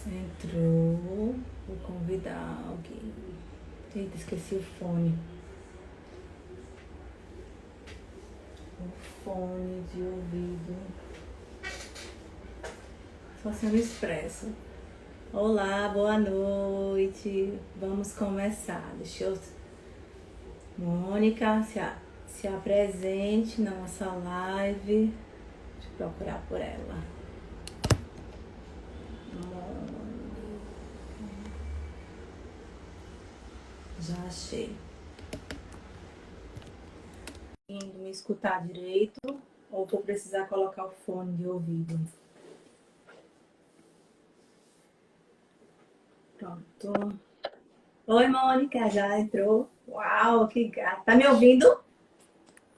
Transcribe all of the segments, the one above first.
Entrou. Vou convidar alguém. Eita, esqueci o fone. O fone de ouvido. Só sendo expresso. Olá, boa noite. Vamos começar. Deixa eu... Mônica, se apresente na nossa live. Deixa eu procurar por ela. Já achei. Indo me escutar direito ou vou precisar colocar o fone de ouvido? Pronto. Oi, Mônica, já entrou? Uau, que gato. Tá me ouvindo?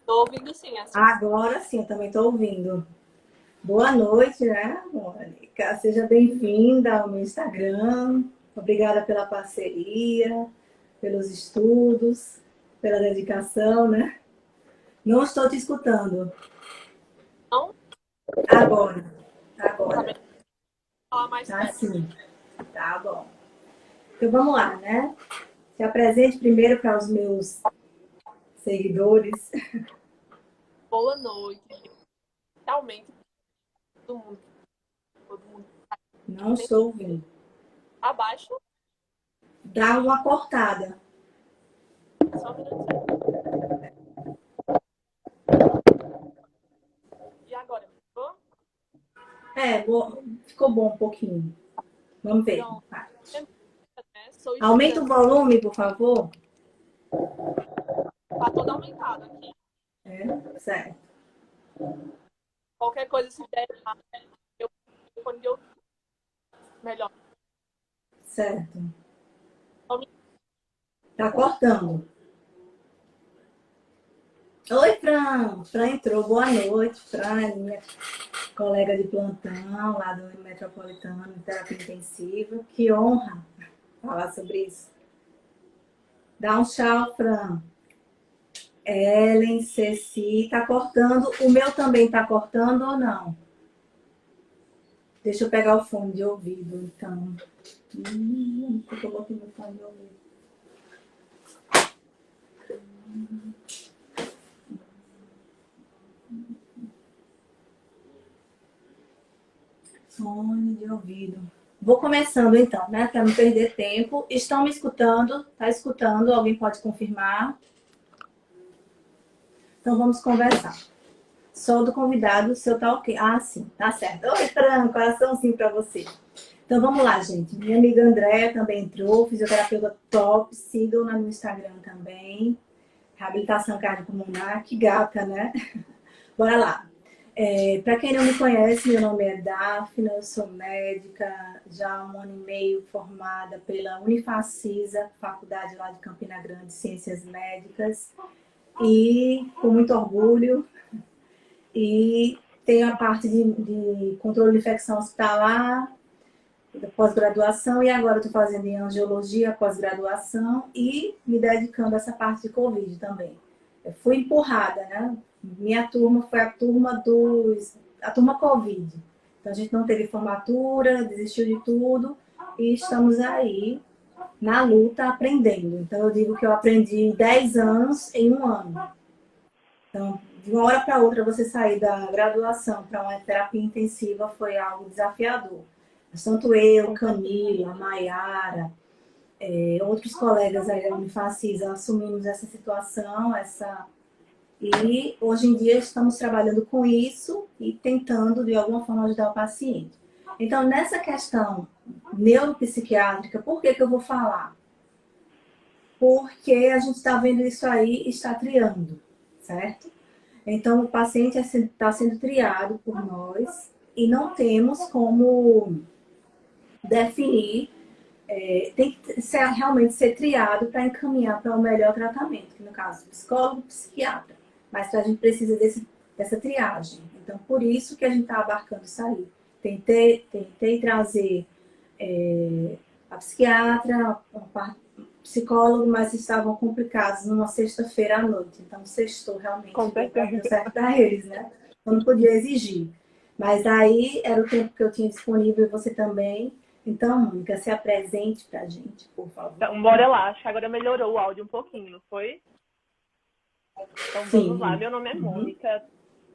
Tô ouvindo sim, assim. Agora sim, eu também tô ouvindo. Boa noite, né, Mônica? Seja bem-vinda ao meu Instagram. Obrigada pela parceria, pelos estudos, pela dedicação, né? Não estou te escutando. Não, Agora. tá bem. Falar mais Tá perto. sim. Tá bom. Então vamos lá, né? Se apresente primeiro para os meus seguidores. Boa noite. Realmente, todo mundo Não estou ouvindo. abaixo. Dá uma cortada. Só um minutinho. E agora? Ficou bom um pouquinho. Vamos ver. Pronto. Vai. Né? Sou Aumenta o estudante. volume, por favor. Tá todo aumentado aqui. Certo. Qualquer coisa se der errado, eu quando eu melhor. Certo. Só um minuto. Tá cortando. Oi, Fran. Fran entrou. Boa noite. Fran é minha colega de plantão lá do Metropolitano, de terapia intensiva. Que honra falar sobre isso. Dá um tchau, Fran. Ellen, Ceci, tá cortando. O meu também tá cortando ou não? Deixa eu pegar o fone de ouvido, então. Porque eu botei meu fone de ouvido. Fone de ouvido. Vou começando então, né? Para não perder tempo. Estão me escutando? Tá escutando? Alguém pode confirmar? Então vamos conversar. Sou do convidado, o seu tá ok? Ah, sim, tá certo. Oi, Fran, coraçãozinho para você. Então vamos lá, gente. Minha amiga Andréia também entrou, fisioterapeuta top, sigam lá no Instagram também. Reabilitação cardiopulmonar, que gata, né? Bora lá. Para quem não me conhece, meu nome é Dáfna, eu sou médica, já há 1 ano e meio formada pela Unifacisa, faculdade lá de Campina Grande, Ciências Médicas, e com muito orgulho, e tenho a parte de controle de infecção hospitalar, pós-graduação, e agora estou fazendo em angiologia pós-graduação e me dedicando a essa parte de Covid também. Eu fui empurrada, né? Minha turma foi a turma Covid. Então a gente não teve formatura, desistiu de tudo e estamos aí na luta aprendendo. Então eu digo que eu aprendi 10 anos em 1 ano. Então, de uma hora para outra, você sair da graduação para uma terapia intensiva foi algo desafiador. Mas tanto eu, Camila, Maiara, outros colegas aí da Unifacisa assumimos essa situação, e hoje em dia estamos trabalhando com isso e tentando, de alguma forma, ajudar o paciente. Então, nessa questão neuropsiquiátrica, por que eu vou falar? Porque a gente está vendo isso aí e está triando, certo? Então, o paciente está sendo triado por nós e não temos como definir, tem que realmente ser triado para encaminhar para o melhor tratamento, que no caso, psicólogo, psiquiatra. Mas a gente precisa dessa triagem. Então, por isso que a gente está abarcando isso aí. Tentei trazer a psiquiatra, psicólogo, mas estavam complicados numa sexta-feira à noite. Então, sextou realmente, Com deu certeza. certo para eles, né? Eu não podia exigir. Mas aí era o tempo que eu tinha disponível e você também. Então, Mônica, se apresente para a gente, por favor. Então, bora lá. Acho que agora melhorou o áudio um pouquinho, não foi? Então, vamos lá. Sim. Meu nome é Uhum. Mônica,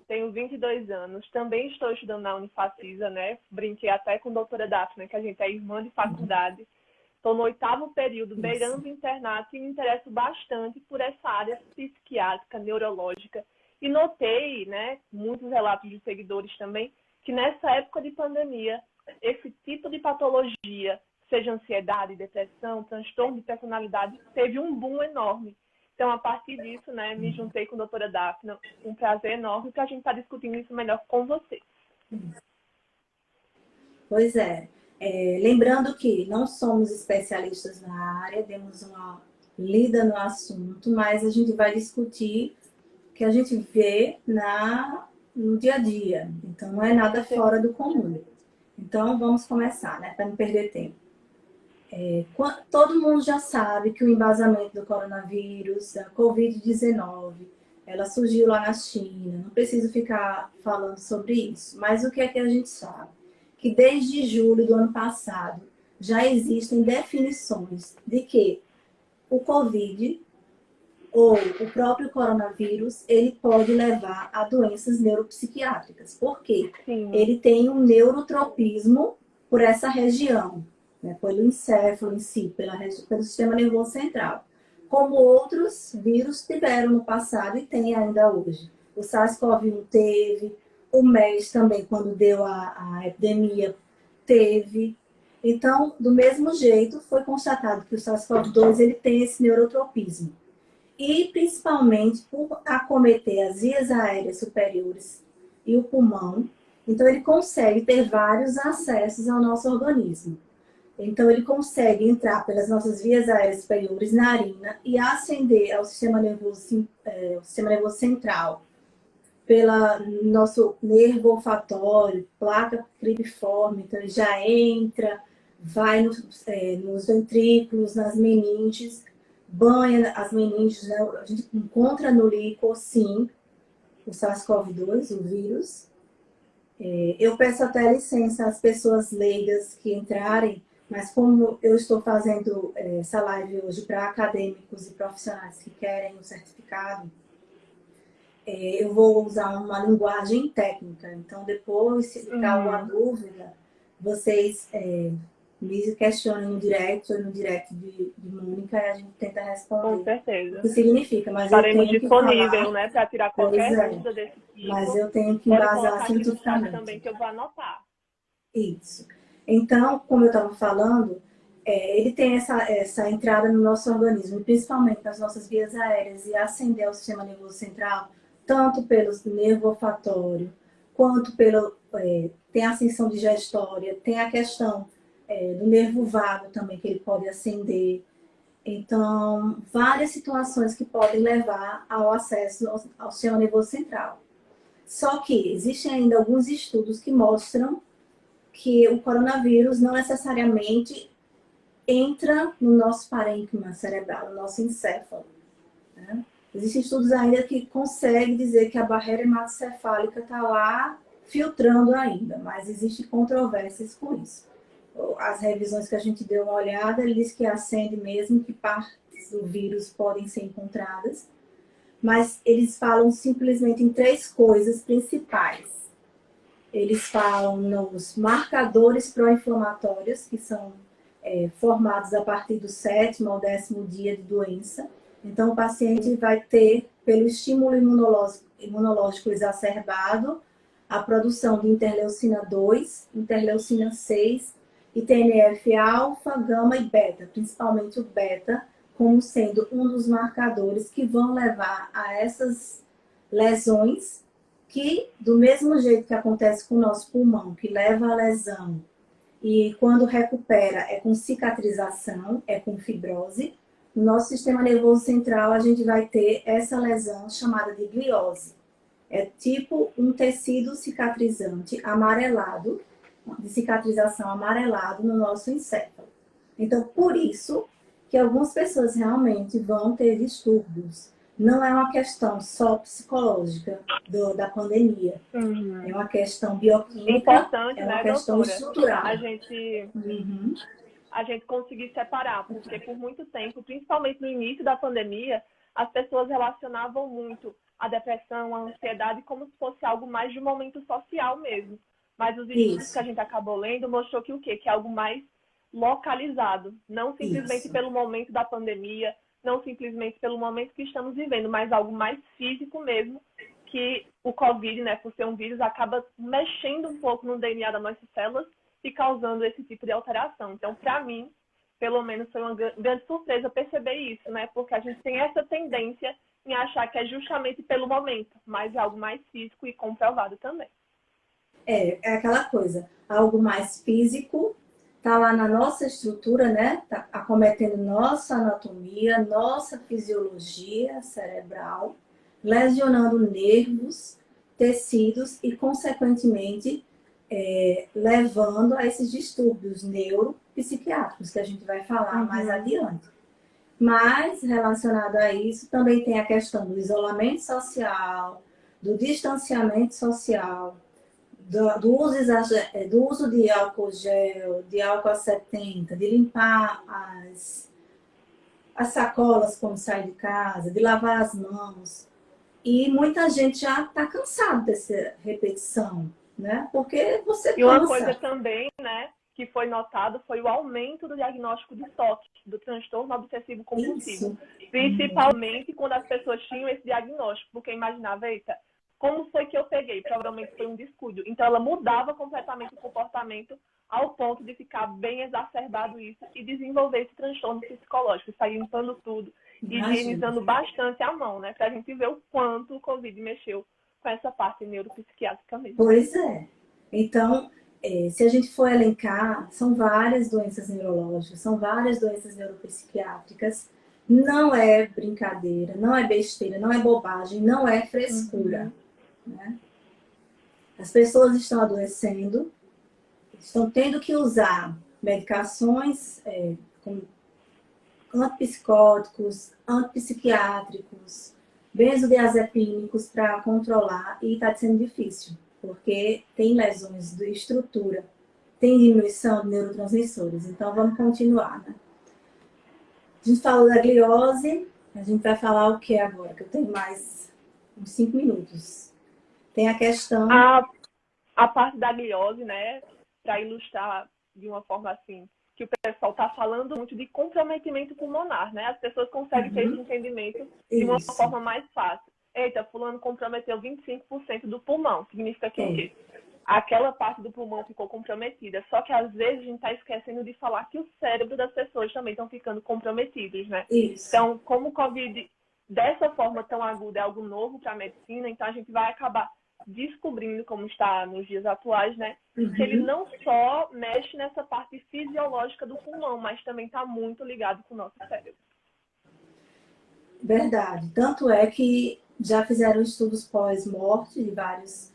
tenho 22 anos. Também estou estudando na Unifacisa, né? Brinquei até com a doutora Daphne, que a gente é irmã de faculdade. Estou no 8º período, Isso. beirando o internato, e me interesso bastante por essa área psiquiátrica, neurológica. E notei, né, muitos relatos de seguidores também, que nessa época de pandemia, esse tipo de patologia, seja ansiedade, depressão, transtorno de personalidade, teve um boom enorme. Então, a partir disso, né, me juntei com a doutora Daphne, um prazer enorme, para a gente estar discutindo isso melhor com você. Pois é. Lembrando que não somos especialistas na área, demos uma lida no assunto, mas a gente vai discutir o que a gente vê no dia a dia. Então, não é nada fora do comum. Então, vamos começar, né, para não perder tempo. Todo mundo já sabe que o embasamento do coronavírus, da Covid-19, ela surgiu lá na China. Não preciso ficar falando sobre isso. Mas o que é que a gente sabe? Que desde julho do ano passado já existem definições de que o Covid ou o próprio coronavírus, ele pode levar a doenças neuropsiquiátricas. Por quê? Sim, Ele tem um neurotropismo por essa região, né, pelo encéfalo em si, pelo sistema nervoso central. Como outros vírus tiveram no passado e tem ainda hoje. O SARS-CoV-1 teve, o MERS também, quando deu a epidemia, teve. Então, do mesmo jeito, foi constatado que o SARS-CoV-2 ele tem esse neurotropismo e principalmente por acometer as vias aéreas superiores e o pulmão. Então, ele consegue ter vários acessos ao nosso organismo. Então, ele consegue entrar pelas nossas vias aéreas superiores, narina, e ascender ao sistema nervoso central, pelo nosso nervo olfatório, placa cribriforme. Então, ele já entra, vai nos ventrículos, nas meninges, banha as meninges, né? A gente encontra no líquor, sim, o SARS-CoV-2, o vírus. Eu peço até licença às pessoas leigas que entrarem, mas como eu estou fazendo essa live hoje para acadêmicos e profissionais que querem o certificado, eu vou usar uma linguagem técnica. Então, depois, se ficar alguma dúvida, vocês me questionem no direct ou no direct de Mônica e a gente tenta com responder o certeza. que significa. Mas eu Estaremos tenho que disponíveis, falar, né, para tirar pois qualquer é, dúvida desse mas tipo. eu tenho que Pode embasar colocar aqui no chat cientificamente. também que eu vou anotar. Isso. Então, como eu estava falando, ele tem essa entrada no nosso organismo, principalmente nas nossas vias aéreas, e ascender ao sistema nervoso central, tanto pelo nervo olfatório, quanto tem a ascensão digestória, tem a questão do nervo vago também, que ele pode ascender. Então, várias situações que podem levar ao acesso ao sistema nervoso central. Só que existem ainda alguns estudos que mostram que o coronavírus não necessariamente entra no nosso parênquima cerebral, no nosso encéfalo. Né? Existem estudos ainda que conseguem dizer que a barreira hematocefálica está lá filtrando ainda, mas existem controvérsias com isso. As revisões que a gente deu uma olhada, ele diz que acende mesmo, que partes do vírus podem ser encontradas, mas eles falam simplesmente em 3 coisas principais. Eles falam nos marcadores pró-inflamatórios, que são formados a partir do 7º ao 10º dia de doença. Então, o paciente vai ter, pelo estímulo imunológico exacerbado, a produção de interleucina 2, interleucina 6 e TNF-alfa, gama e beta, principalmente o beta, como sendo um dos marcadores que vão levar a essas lesões que, do mesmo jeito que acontece com o nosso pulmão, que leva à lesão, e quando recupera é com cicatrização, é com fibrose, no nosso sistema nervoso central a gente vai ter essa lesão chamada de gliose. É tipo um tecido cicatrizante amarelado, de cicatrização amarelado no nosso encéfalo. Então, por isso que algumas pessoas realmente vão ter distúrbios. Não é uma questão só psicológica da pandemia. É Uhum. uma questão É bioquímica, importante, é uma né, questão doutora, estrutural. a gente Uhum. a gente conseguir separar, porque por muito tempo, principalmente no início da pandemia, as pessoas relacionavam muito a depressão, a ansiedade como se fosse algo mais de um momento social mesmo. Mas os estudos que Isso, a gente acabou lendo mostrou que o quê? Que é algo mais localizado, não simplesmente isso, pelo momento da pandemia, não simplesmente pelo momento que estamos vivendo, mas algo mais físico mesmo, que o Covid, né, por ser um vírus, acaba mexendo um pouco no DNA das nossas células e causando esse tipo de alteração. Então, para mim, pelo menos foi uma grande surpresa perceber isso, né? Porque a gente tem essa tendência em achar que é justamente pelo momento, mas é algo mais físico e comprovado também. é aquela coisa, algo mais físico, tá lá na nossa estrutura, né? Tá acometendo nossa anatomia, nossa fisiologia cerebral, lesionando nervos, tecidos e, consequentemente, levando a esses distúrbios neuropsiquiátricos, que a gente vai falar mais Uhum. adiante. Mas, relacionado a isso, também tem a questão do isolamento social, do distanciamento social, do uso de álcool gel, de álcool a 70, de limpar as sacolas quando sai de casa, de lavar as mãos. E muita gente já está cansado dessa repetição, né? Porque você E uma coisa cansa. também, né, que foi notado foi o aumento do diagnóstico de TOC, do transtorno obsessivo compulsivo. Isso. Principalmente quando as pessoas tinham esse diagnóstico, porque imaginava, eita, como foi que eu peguei? Provavelmente foi um descuido. Então ela mudava completamente o comportamento ao ponto de ficar bem exacerbado isso e desenvolver esse transtorno psicológico, sair limpando tudo, Imagina. higienizando bastante a mão, né? Pra gente ver o quanto o Covid mexeu com essa parte neuropsiquiátrica mesmo. Pois é. Então, se a gente for elencar, são várias doenças neurológicas, são várias doenças neuropsiquiátricas. Não é brincadeira, não é besteira, não é bobagem, não é frescura. Uhum. Né? As pessoas estão adoecendo, estão tendo que usar medicações como antipsicóticos, antipsiquiátricos, benzodiazepínicos para controlar e está sendo difícil, porque tem lesões de estrutura, tem diminuição de neurotransmissores. Então vamos continuar, né? A gente falou da gliose, a gente vai falar o que agora? Que eu tenho mais uns 5 minutos. Tem a questão. A, a parte da gliose, né, para ilustrar de uma forma assim, que o pessoal está falando muito de comprometimento pulmonar, né? As pessoas conseguem ter esse Uhum, entendimento de uma isso. forma mais fácil. Eita, fulano comprometeu 25% do pulmão. Significa que o É, quê? Aquela parte do pulmão ficou comprometida. Só que às vezes a gente está esquecendo de falar que o cérebro das pessoas também estão ficando comprometidos, né? isso. Então, como o Covid dessa forma tão aguda é algo novo para a medicina, então a gente vai acabar descobrindo, como está nos dias atuais, né, que ele Uhum, não só mexe nessa parte fisiológica do pulmão, mas também está muito ligado com o nosso cérebro. verdade. Tanto é que já fizeram estudos pós-morte de vários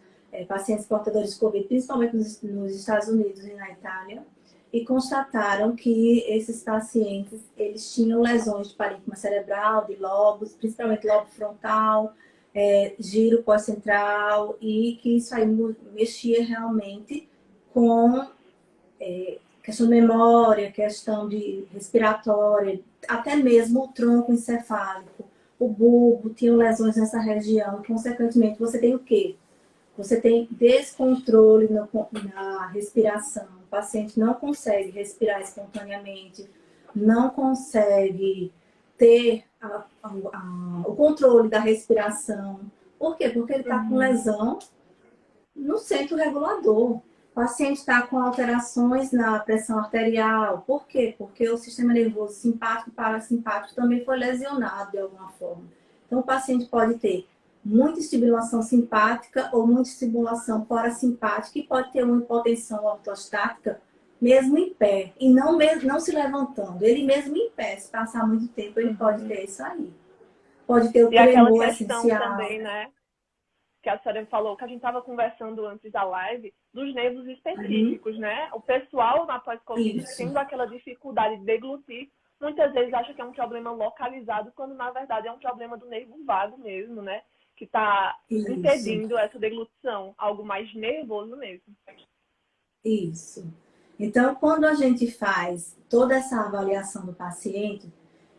pacientes portadores de Covid, principalmente nos Estados Unidos e na Itália, e constataram que esses pacientes eles tinham lesões de parênquima cerebral, de lobos, principalmente lobo frontal, giro pós-central, e que isso aí mexia realmente com questão de memória, questão de respiratória, até mesmo o tronco encefálico, o bulbo, tinham lesões nessa região. Consequentemente, você tem o quê? Você tem descontrole na respiração. O paciente não consegue respirar espontaneamente, não consegue ter o controle da respiração. Por quê? Porque ele está com Uhum. lesão no centro regulador. O paciente está com alterações na pressão arterial. Por quê? Porque o sistema nervoso simpático e parasimpático também foi lesionado de alguma forma. Então, o paciente pode ter muita estimulação simpática ou muita estimulação parasimpática e pode ter uma hipotensão ortostática mesmo em pé e não se levantando. Ele mesmo em pé, se passar muito tempo, ele pode Uhum. ter isso aí. Pode ter o E aquela tremor questão essencial. também, né, que a senhora falou, que a gente estava conversando antes da live, dos nervos específicos, né? O pessoal na pós-Covid, tendo aquela dificuldade de deglutir, muitas vezes acha que é um problema localizado, quando na verdade é um problema do nervo vago mesmo, né? Que está impedindo essa deglutição, algo mais nervoso mesmo. Isso. Então, quando a gente faz toda essa avaliação do paciente,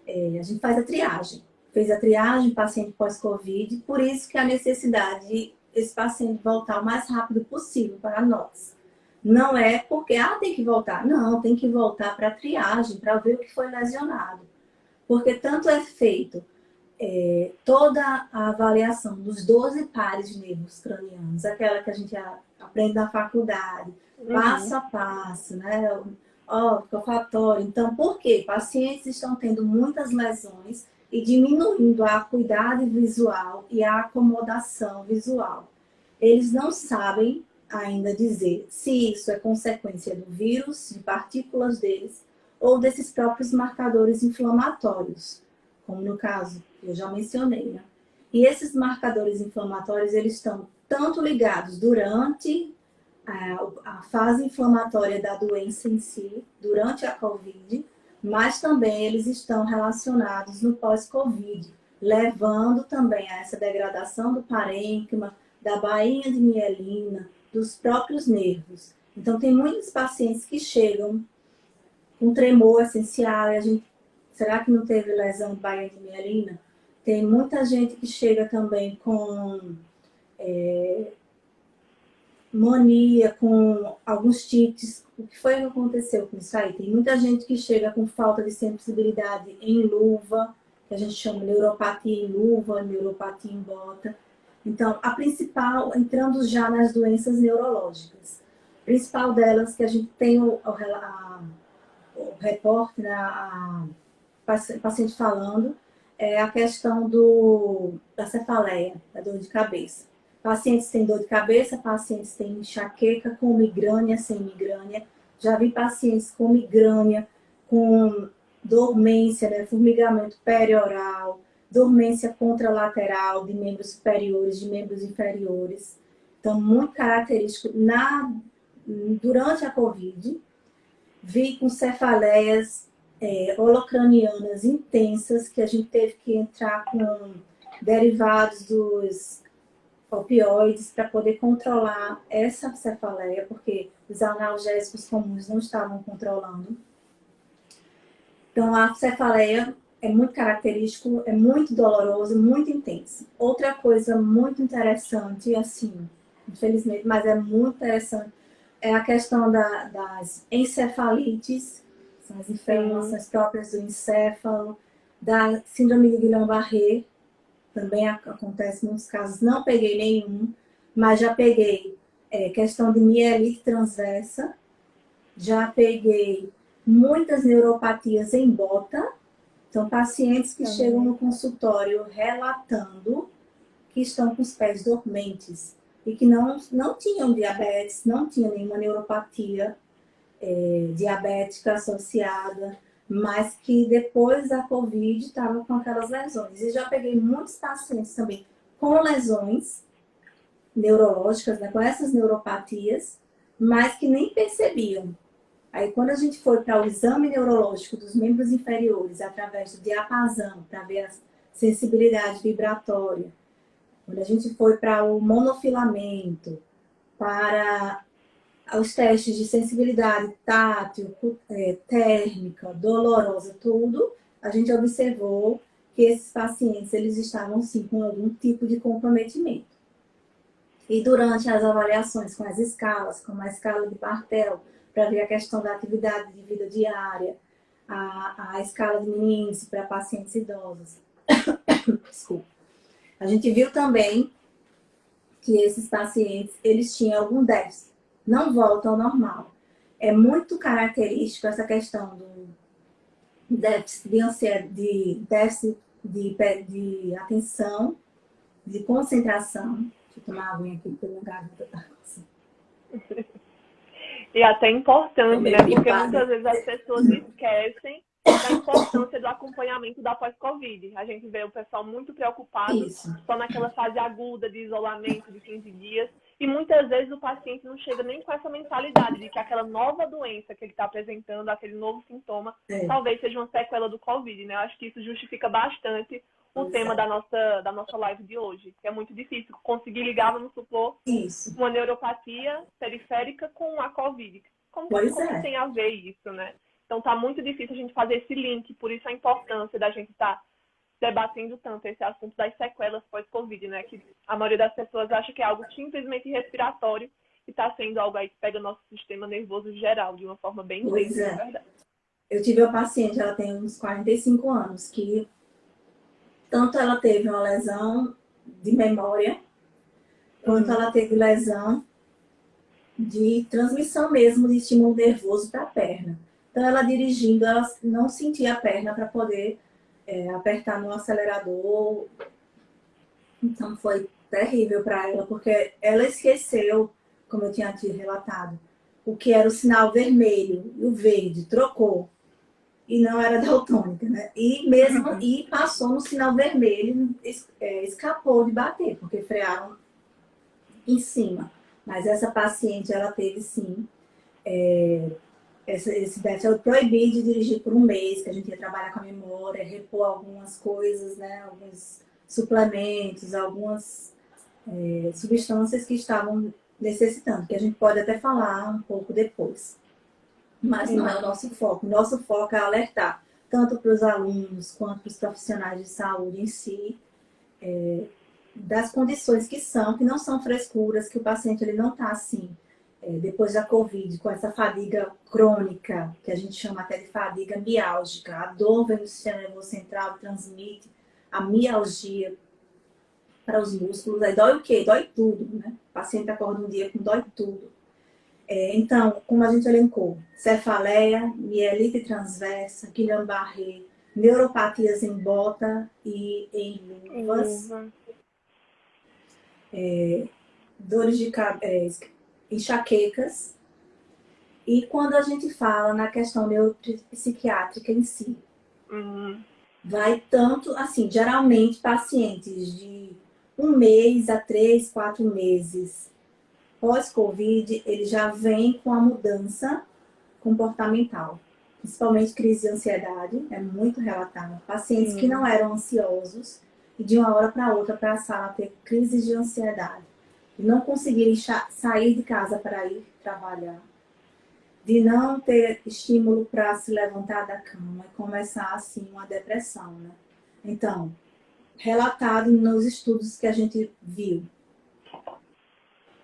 a gente faz a triagem. Fez a triagem, paciente pós-Covid, por isso que a necessidade de esse paciente voltar o mais rápido possível para nós. Não é porque, tem que voltar. Não, tem que voltar para a triagem, para ver o que foi lesionado. Porque tanto é feito toda a avaliação dos 12 pares de nervos cranianos, aquela que a gente aprende na faculdade, passo a passo, né? Olfatório. Então, por quê? Pacientes estão tendo muitas lesões e diminuindo a acuidade visual e a acomodação visual. Eles não sabem ainda dizer se isso é consequência do vírus, de partículas deles, ou desses próprios marcadores inflamatórios, como no caso eu já mencionei, né? E esses marcadores inflamatórios, eles estão tanto ligados durante a fase inflamatória da doença em si, durante a Covid, mas também eles estão relacionados no pós-Covid, levando também a essa degradação do parênquima, da bainha de mielina, dos próprios nervos. Então, tem muitos pacientes que chegam com tremor essencial, e a gente, será que não teve lesão de bainha de mielina? Tem muita gente que chega também com monia, com alguns tiques. O que foi que aconteceu com isso aí? Tem muita gente que chega com falta de sensibilidade em luva, que a gente chama de neuropatia em luva, neuropatia em bota. Então, a principal, entrando já nas doenças neurológicas, a principal delas que a gente tem o repórter, né, paciente falando, é a questão da cefaleia, da dor de cabeça. Pacientes têm dor de cabeça, pacientes têm enxaqueca com migrânia, sem migrânia. Já vi pacientes com migrânia, com dormência, né, formigamento perioral, dormência contralateral de membros superiores, de membros inferiores. Então, muito característico durante a Covid. Vi com cefaleias holocranianas intensas, que a gente teve que entrar com derivados dos opioides para poder controlar essa cefaleia, porque os analgésicos comuns não estavam controlando. Então, a cefaleia é muito característico, é muito doloroso, muito intenso. Outra coisa muito interessante, assim, infelizmente, mas é muito interessante, é a questão das encefalites, são as inflamações próprias do encéfalo, da síndrome de Guillain-Barré, também acontece em muitos casos. Não peguei nenhum, mas já peguei questão de mielite transversa, já peguei muitas neuropatias em bota. Então, pacientes que chegam no consultório relatando que estão com os pés dormentes e que não tinham diabetes, não tinham nenhuma neuropatia diabética associada, mas que depois da Covid estava com aquelas lesões. E já peguei muitos pacientes também com lesões neurológicas, né, com essas neuropatias, mas que nem percebiam. Aí, quando a gente foi para o exame neurológico dos membros inferiores, através do diapasão, para ver a sensibilidade vibratória, quando a gente foi para o monofilamento, para os testes de sensibilidade tátil, térmica, dolorosa, tudo, a gente observou que esses pacientes, eles estavam, sim, com algum tipo de comprometimento. E durante as avaliações com as escalas, como a escala de Bartel, para ver a questão da atividade de vida diária, a escala de Mini-Índice para pacientes idosos. Desculpa. A gente viu também que esses pacientes, eles tinham algum déficit, não voltam ao normal. É muito característico essa questão do déficit de ansiedade, déficit de atenção, de concentração. Deixa eu tomar água aqui, porque minha garganta tá assim. E até importante, né? Porque muitas vezes as pessoas esquecem da importância do acompanhamento da pós-Covid. A gente vê o pessoal muito preocupado Isso. só naquela fase aguda de isolamento de 15 dias. E muitas vezes o paciente não chega nem com essa mentalidade de que aquela nova doença que ele está apresentando, aquele novo sintoma, talvez seja uma sequela do Covid, né? Eu acho que isso justifica bastante o tema da nossa live de hoje. É muito difícil conseguir ligar, vamos supor, uma neuropatia periférica com a Covid. Como que tem a ver isso, né? Então tá muito difícil a gente fazer esse link, por isso a importância da gente estar debatendo tanto esse assunto das sequelas pós-Covid, né? Que a maioria das pessoas acha que é algo simplesmente respiratório e está sendo algo aí que pega o nosso sistema nervoso geral, de uma forma bem intensa, é verdade. Eu tive uma paciente, ela tem uns 45 anos, que tanto ela teve uma lesão de memória, quanto ela teve lesão de transmissão mesmo de estímulo nervoso para a perna. Então, ela dirigindo, ela não sentia a perna para poder apertar no acelerador. Então, foi terrível para ela, porque ela esqueceu, como eu tinha te relatado, o que era o sinal vermelho e o verde, trocou. E não era daltônica, né? E passou no sinal vermelho, escapou de bater, porque frearam em cima. Mas essa paciente, ela teve sim esse déficit proibido de dirigir por um mês, que a gente ia trabalhar com a memória, repor algumas coisas, né? Alguns suplementos, algumas substâncias que estavam necessitando, que a gente pode até falar um pouco depois. Mas não é o nosso foco. O nosso foco é alertar, tanto para os alunos quanto para os profissionais de saúde em si, das condições que não são frescuras, que o paciente ele não está assim, depois da Covid, com essa fadiga crônica, que a gente chama até de fadiga miálgica. A dor vem do sistema nervoso central, transmite a mialgia para os músculos. Aí dói o quê? Dói tudo, né? O paciente acorda um dia com dói tudo. Então, como a gente elencou, cefaleia, mielite transversa, Guillain-Barré, neuropatias em bota e em luvas, dores de cabeça, enxaquecas. E quando a gente fala na questão neuropsiquiátrica em si, vai tanto, assim, geralmente pacientes de 1 mês a 3, 4 meses pós-Covid, ele já vem com a mudança comportamental, principalmente crise de ansiedade, é muito relatado. Pacientes que não eram ansiosos e de uma hora para outra passaram a ter crises de ansiedade, de não conseguirem sair de casa para ir trabalhar, de não ter estímulo para se levantar da cama e começar assim uma depressão, né? Então, relatado nos estudos que a gente viu,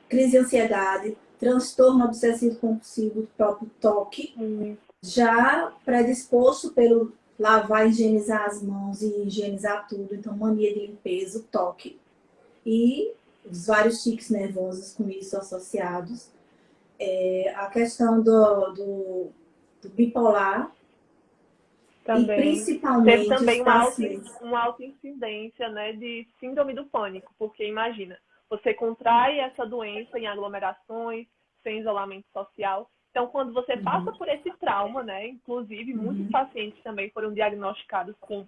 crise de ansiedade, transtorno obsessivo compulsivo do próprio toque, já predisposto pelo lavar, higienizar as mãos e higienizar tudo, então mania de limpeza, o toque. E os vários tiques nervosos com isso associados. A questão do bipolar. Também. E principalmente teve também os uma alta incidência, né, de síndrome do pânico, porque imagina, você contrai essa doença em aglomerações, sem isolamento social. Então, quando você passa por esse trauma, né, inclusive muitos pacientes também foram diagnosticados com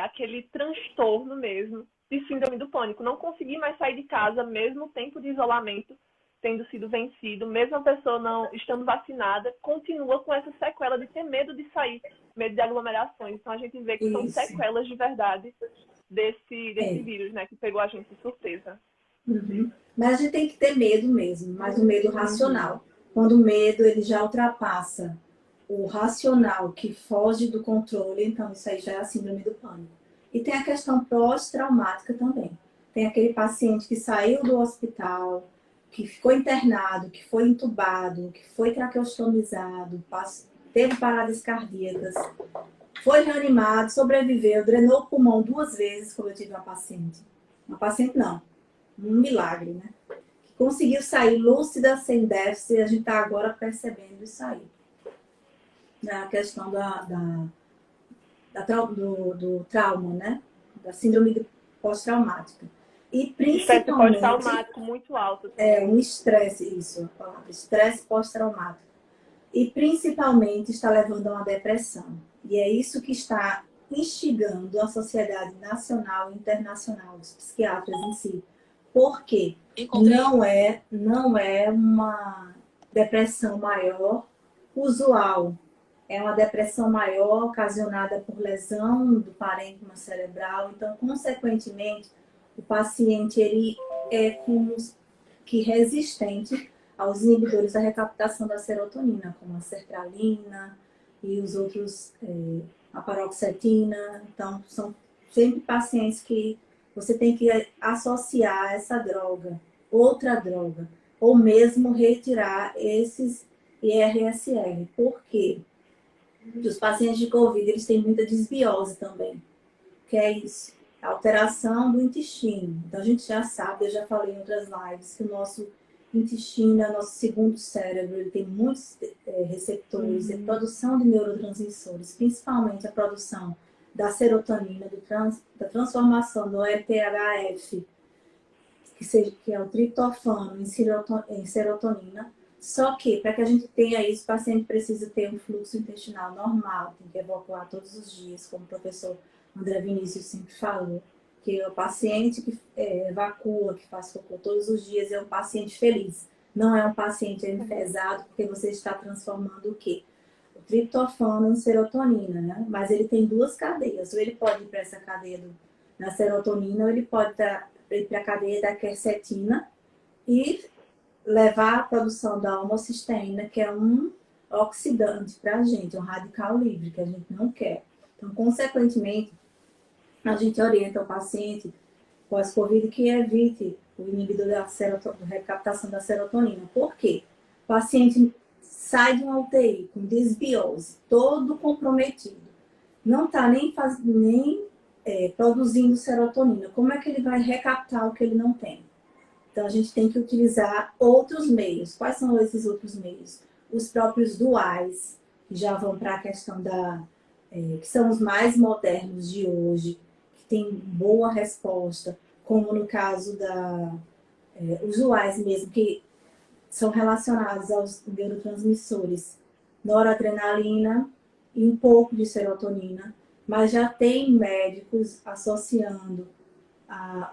aquele transtorno mesmo de síndrome do pânico. Não conseguir mais sair de casa, mesmo o tempo de isolamento tendo sido vencido, mesmo a pessoa não estando vacinada, continua com essa sequela de ter medo de sair, medo de aglomerações. Então, a gente vê que são sequelas de verdade desse vírus, né, que pegou a gente de surpresa. Mas a gente tem que ter medo mesmo, mas o medo racional. Quando o medo ele já ultrapassa o racional, que foge do controle, então isso aí já é a síndrome do pânico. E tem a questão pós-traumática também. Tem aquele paciente que saiu do hospital, que ficou internado, que foi entubado, que foi traqueostomizado, teve paradas cardíacas, foi reanimado, sobreviveu, drenou o pulmão 2 vezes, como eu tive uma paciente. Uma paciente não, um milagre, né? Que conseguiu sair lúcida, sem déficit, e a gente está agora percebendo isso aí. A questão do trauma, né? Da síndrome pós-traumática. E principalmente... Estresse pós-traumático muito alto. Um estresse, isso, a palavra, estresse pós-traumático. E principalmente está levando a uma depressão. E é isso que está instigando a sociedade nacional e internacional, os psiquiatras em si. Por quê? Não é uma depressão maior usual. É uma depressão maior ocasionada por lesão do parênquima cerebral. Então, consequentemente, o paciente ele é como que resistente aos inibidores da recaptação da serotonina, como a sertralina e os outros, a paroxetina. Então, são sempre pacientes que você tem que associar essa droga, outra droga, ou mesmo retirar esses IRSR. Por quê? Porque os pacientes de COVID, eles têm muita desbiose também. Que é isso? A alteração do intestino. Então, a gente já sabe, eu já falei em outras lives, que o nosso intestino é o nosso segundo cérebro, ele tem muitos receptores, produção de neurotransmissores, principalmente a produção da serotonina, da transformação do ETHF, que é o triptofano em serotonina. Só que, para que a gente tenha isso, o paciente precisa ter um fluxo intestinal normal, tem que evacuar todos os dias, como o professor André Vinícius sempre falou, que o paciente que evacua, que faz cocô todos os dias, é um paciente feliz. Não é um paciente enfesado, porque você está transformando o quê? O triptofano em serotonina, né? Mas ele tem duas cadeias. Ou ele pode ir para essa cadeia da serotonina, ou ele pode ir para a cadeia da quercetina e levar a produção da homocisteína, que é um oxidante para a gente, um radical livre, que a gente não quer. Então, consequentemente, a gente orienta o paciente pós-Covid que evite o inibidor da recaptação da serotonina. Por quê? O paciente sai de uma UTI com desbiose, todo comprometido, não está nem produzindo serotonina. Como é que ele vai recaptar o que ele não tem? Então, a gente tem que utilizar outros meios. Quais são esses outros meios? Os próprios duais, que já vão para a questão que são os mais modernos de hoje, que tem boa resposta, como no caso os duais mesmo, que são relacionados aos neurotransmissores noradrenalina e um pouco de serotonina, mas já tem médicos associando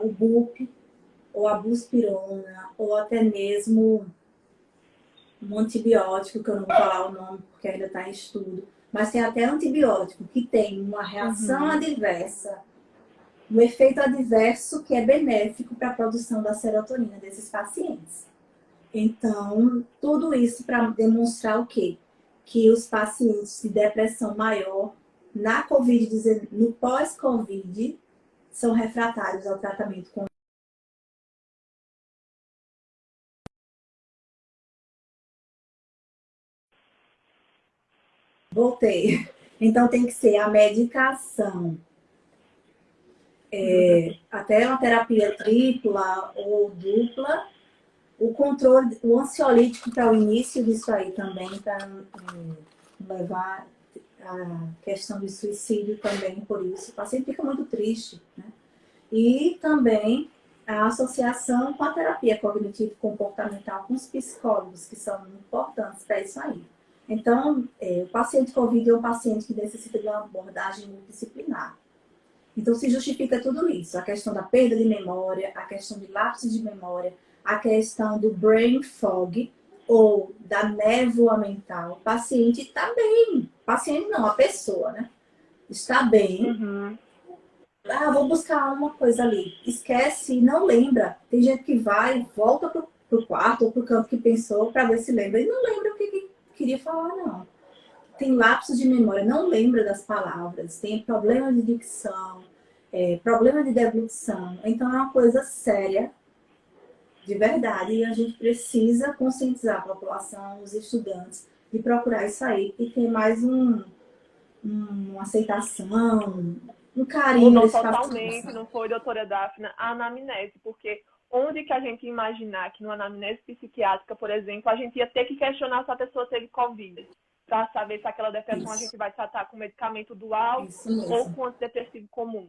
o BUP, ou a buspirona, ou até mesmo um antibiótico, que eu não vou falar o nome porque ainda está em estudo, mas tem até antibiótico que tem uma reação adversa, um efeito adverso que é benéfico para a produção da serotonina desses pacientes. Então, tudo isso para demonstrar o quê? Que os pacientes de depressão maior, na COVID-19, no pós-COVID, são refratários ao tratamento com Voltei. Então tem que ser a medicação, até uma terapia tripla ou dupla, o controle, o ansiolítico para o início disso aí também, para levar a questão de suicídio também por isso. O paciente fica muito triste, né? E também a associação com a terapia cognitivo-comportamental com os psicólogos, que são importantes para isso aí. Então, o paciente COVID é um paciente que necessita de uma abordagem multidisciplinar. Então, se justifica tudo isso. A questão da perda de memória, a questão de lapsos de memória, a questão do brain fog, ou da névoa mental. O paciente está bem. Paciente não, a pessoa, né? Está bem. Vou buscar uma coisa ali. Esquece e não lembra. Tem gente que vai, volta pro quarto ou pro canto que pensou para ver se lembra. E não lembra o que queria falar, não. Tem lapsos de memória, não lembra das palavras. Tem problema de dicção, problema de deglutição. Então, é uma coisa séria, de verdade. E a gente precisa conscientizar a população, os estudantes, de procurar isso aí. E ter mais uma aceitação, um carinho Mudou desse totalmente, paciente. não foi, doutora Daphna, a anamnese, porque onde que a gente imaginar que numa anamnese psiquiátrica, por exemplo, a gente ia ter que questionar se a pessoa teve Covid, para saber se aquela depressão a gente vai tratar com medicamento dual ou com antidepressivo comum.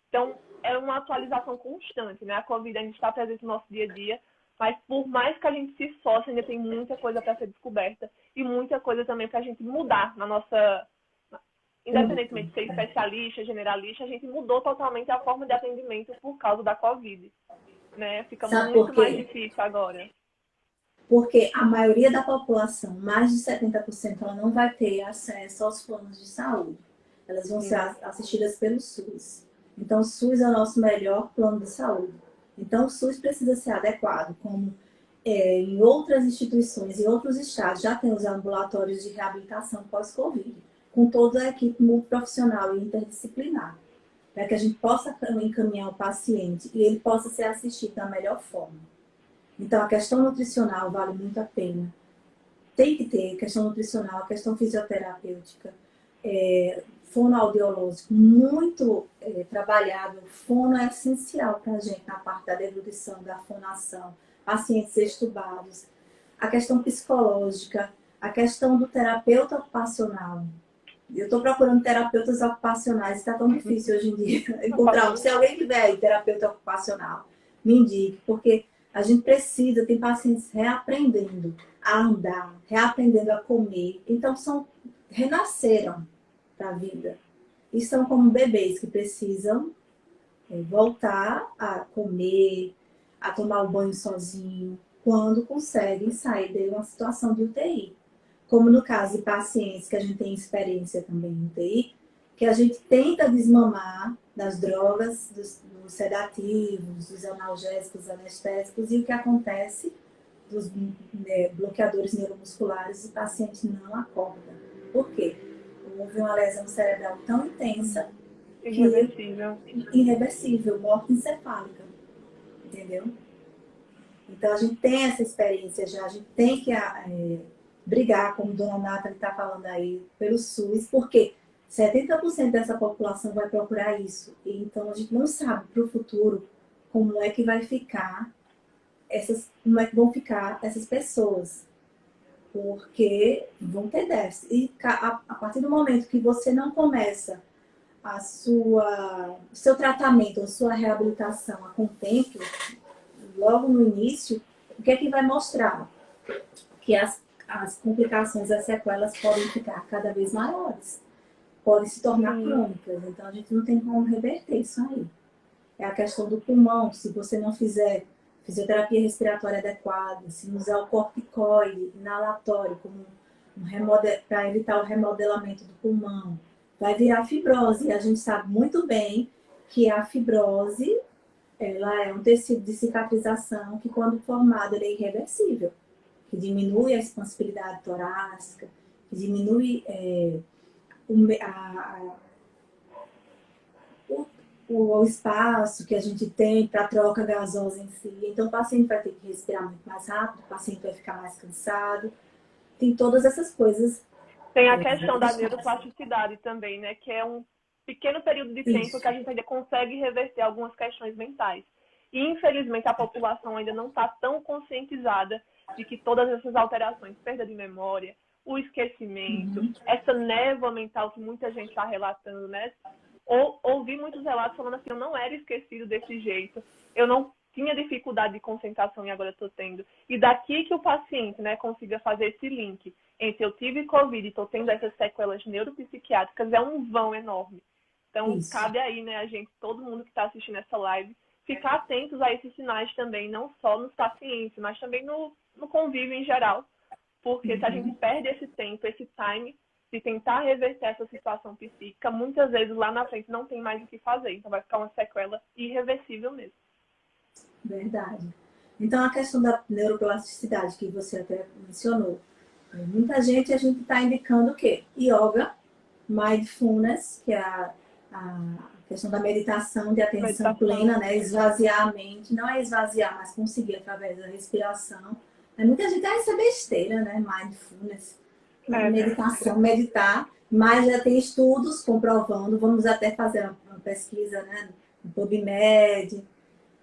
Então, é uma atualização constante, né? A Covid ainda está presente no nosso dia a dia, mas por mais que a gente se esforce, ainda tem muita coisa para ser descoberta e muita coisa também para a gente mudar na nossa independentemente de ser especialista, generalista, a gente mudou totalmente a forma de atendimento por causa da Covid, né? Fica Sabe muito por mais quê? difícil agora. Porque a maioria da população, mais de 70%, ela não vai ter acesso aos planos de saúde. Elas vão ser assistidas pelo SUS. Então, o SUS é o nosso melhor plano de saúde. Então, o SUS precisa ser adequado, como em outras instituições, em outros estados, já tem os ambulatórios de reabilitação pós-Covid, com toda a equipe multiprofissional e interdisciplinar, para que a gente possa encaminhar o paciente e ele possa ser assistido da melhor forma. Então, a questão nutricional vale muito a pena. Tem que ter questão nutricional, a questão fisioterapêutica, fonoaudiológico, muito trabalhado. O fono é essencial para a gente na parte da deglutição, da fonação, pacientes extubados. A questão psicológica, a questão do terapeuta ocupacional. Eu estou procurando terapeutas ocupacionais, está tão difícil hoje em dia encontrar um. Se alguém tiver aí, terapeuta ocupacional, me indique, porque a gente precisa, tem pacientes reaprendendo a andar, reaprendendo a comer. Então, renasceram para a vida. E são como bebês que precisam voltar a comer, a tomar o banho sozinho, quando conseguem sair de uma situação de UTI. Como no caso de pacientes que a gente tem experiência também em UTI, que a gente tenta desmamar das drogas, dos sedativos, dos analgésicos, dos anestésicos, e o que acontece dos bloqueadores neuromusculares, o paciente não acorda. Por quê? Houve uma lesão cerebral tão intensa irreversível, morte encefálica, entendeu? Então a gente tem essa experiência já, a gente tem que brigar, como a dona Nathalie está falando aí, pelo SUS, porque 70% dessa população vai procurar isso. E então a gente não sabe para o futuro como é que vai ficar como é que vão ficar essas pessoas. Porque vão ter déficit. E a partir do momento que você não começa o seu tratamento, a sua reabilitação a contemplo, logo no início, o que é que vai mostrar? Que as complicações, as sequelas podem ficar cada vez maiores, podem se tornar crônicas. Então, a gente não tem como reverter isso aí. É a questão do pulmão, se você não fizer fisioterapia respiratória adequada, se não usar o corticoide inalatório para evitar o remodelamento do pulmão, vai virar fibrose. E a gente sabe muito bem que a fibrose, ela é um tecido de cicatrização que, quando formado, ele é irreversível, que diminui a expansibilidade torácica, que diminui o espaço que a gente tem para a troca gasosa em si. Então, o paciente vai ter que respirar muito mais rápido, o paciente vai ficar mais cansado. Tem todas essas coisas. Tem a questão da neuroplasticidade também, né? Que é um pequeno período de tempo que a gente ainda consegue reverter algumas questões mentais. E, infelizmente, a população ainda não está tão conscientizada de que todas essas alterações, perda de memória, o esquecimento, essa névoa mental que muita gente está relatando, né? Ouvi muitos relatos falando assim, eu não era esquecido desse jeito, eu não tinha dificuldade de concentração e agora estou tendo. E daqui que o paciente, né, consiga fazer esse link entre eu tive Covid e estou tendo essas sequelas neuropsiquiátricas, é um vão enorme. Então, cabe aí, né, a gente, todo mundo que está assistindo essa live, ficar atentos a esses sinais também, não só nos pacientes, mas também no convívio em geral. Porque se a gente perde esse tempo, esse time, de tentar reverter essa situação psíquica, muitas vezes lá na frente não tem mais o que fazer. Então vai ficar uma sequela irreversível mesmo. Verdade. Então a questão da neuroplasticidade que você até mencionou. Muita gente, a gente está indicando o quê? Yoga, mindfulness, que é a questão da meditação de atenção plena, né? Esvaziar a mente. Não é esvaziar, mas conseguir através da respiração. Muita gente acha isso é besteira, né? Mindfulness. Meditação, meditar, mas já tem estudos comprovando, vamos até fazer uma pesquisa, né, no PubMed,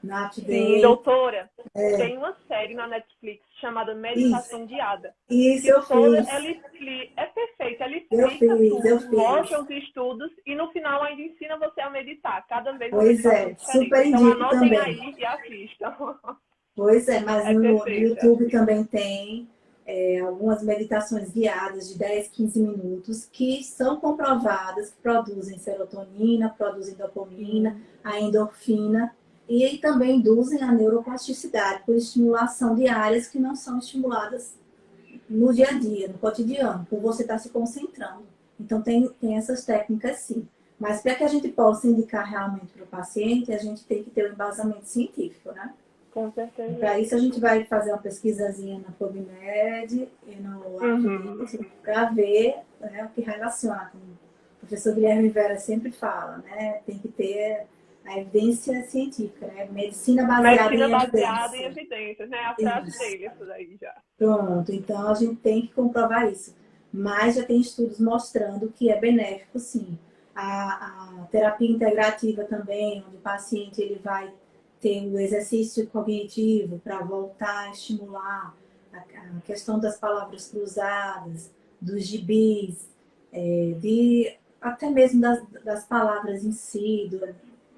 na Sim, doutora, tem uma série na Netflix chamada Meditação Guiada. Isso eu fiz. É perfeito, ela explica tudo, mostra os estudos e no final ainda ensina você a meditar, cada vez uma meditação diferente. Super então indico anotem também. aí e assistam. Pois é, mas no YouTube também tem. algumas meditações guiadas de 10, 15 minutos, que são comprovadas que produzem serotonina, produzem dopamina, a endorfina, e também induzem a neuroplasticidade por estimulação de áreas que não são estimuladas no dia a dia, no cotidiano, por você estar se concentrando. Então, tem essas técnicas sim. Mas para que a gente possa indicar realmente para o paciente, a gente tem que ter um embasamento científico, né? Com certeza. Para isso, a gente vai fazer uma pesquisazinha na PubMed e no Arquivite para ver, né, o que relaciona. Como o professor Guilherme Vera sempre fala, né? Tem que ter a evidência científica, né? Medicina baseada em evidências, né? A frase dele, isso daí já. Pronto, então a gente tem que comprovar isso. Mas já tem estudos mostrando que é benéfico, sim. A terapia integrativa também, onde o paciente ele vai ter o exercício cognitivo para voltar a estimular a questão das palavras cruzadas, dos gibis, até mesmo das palavras em si.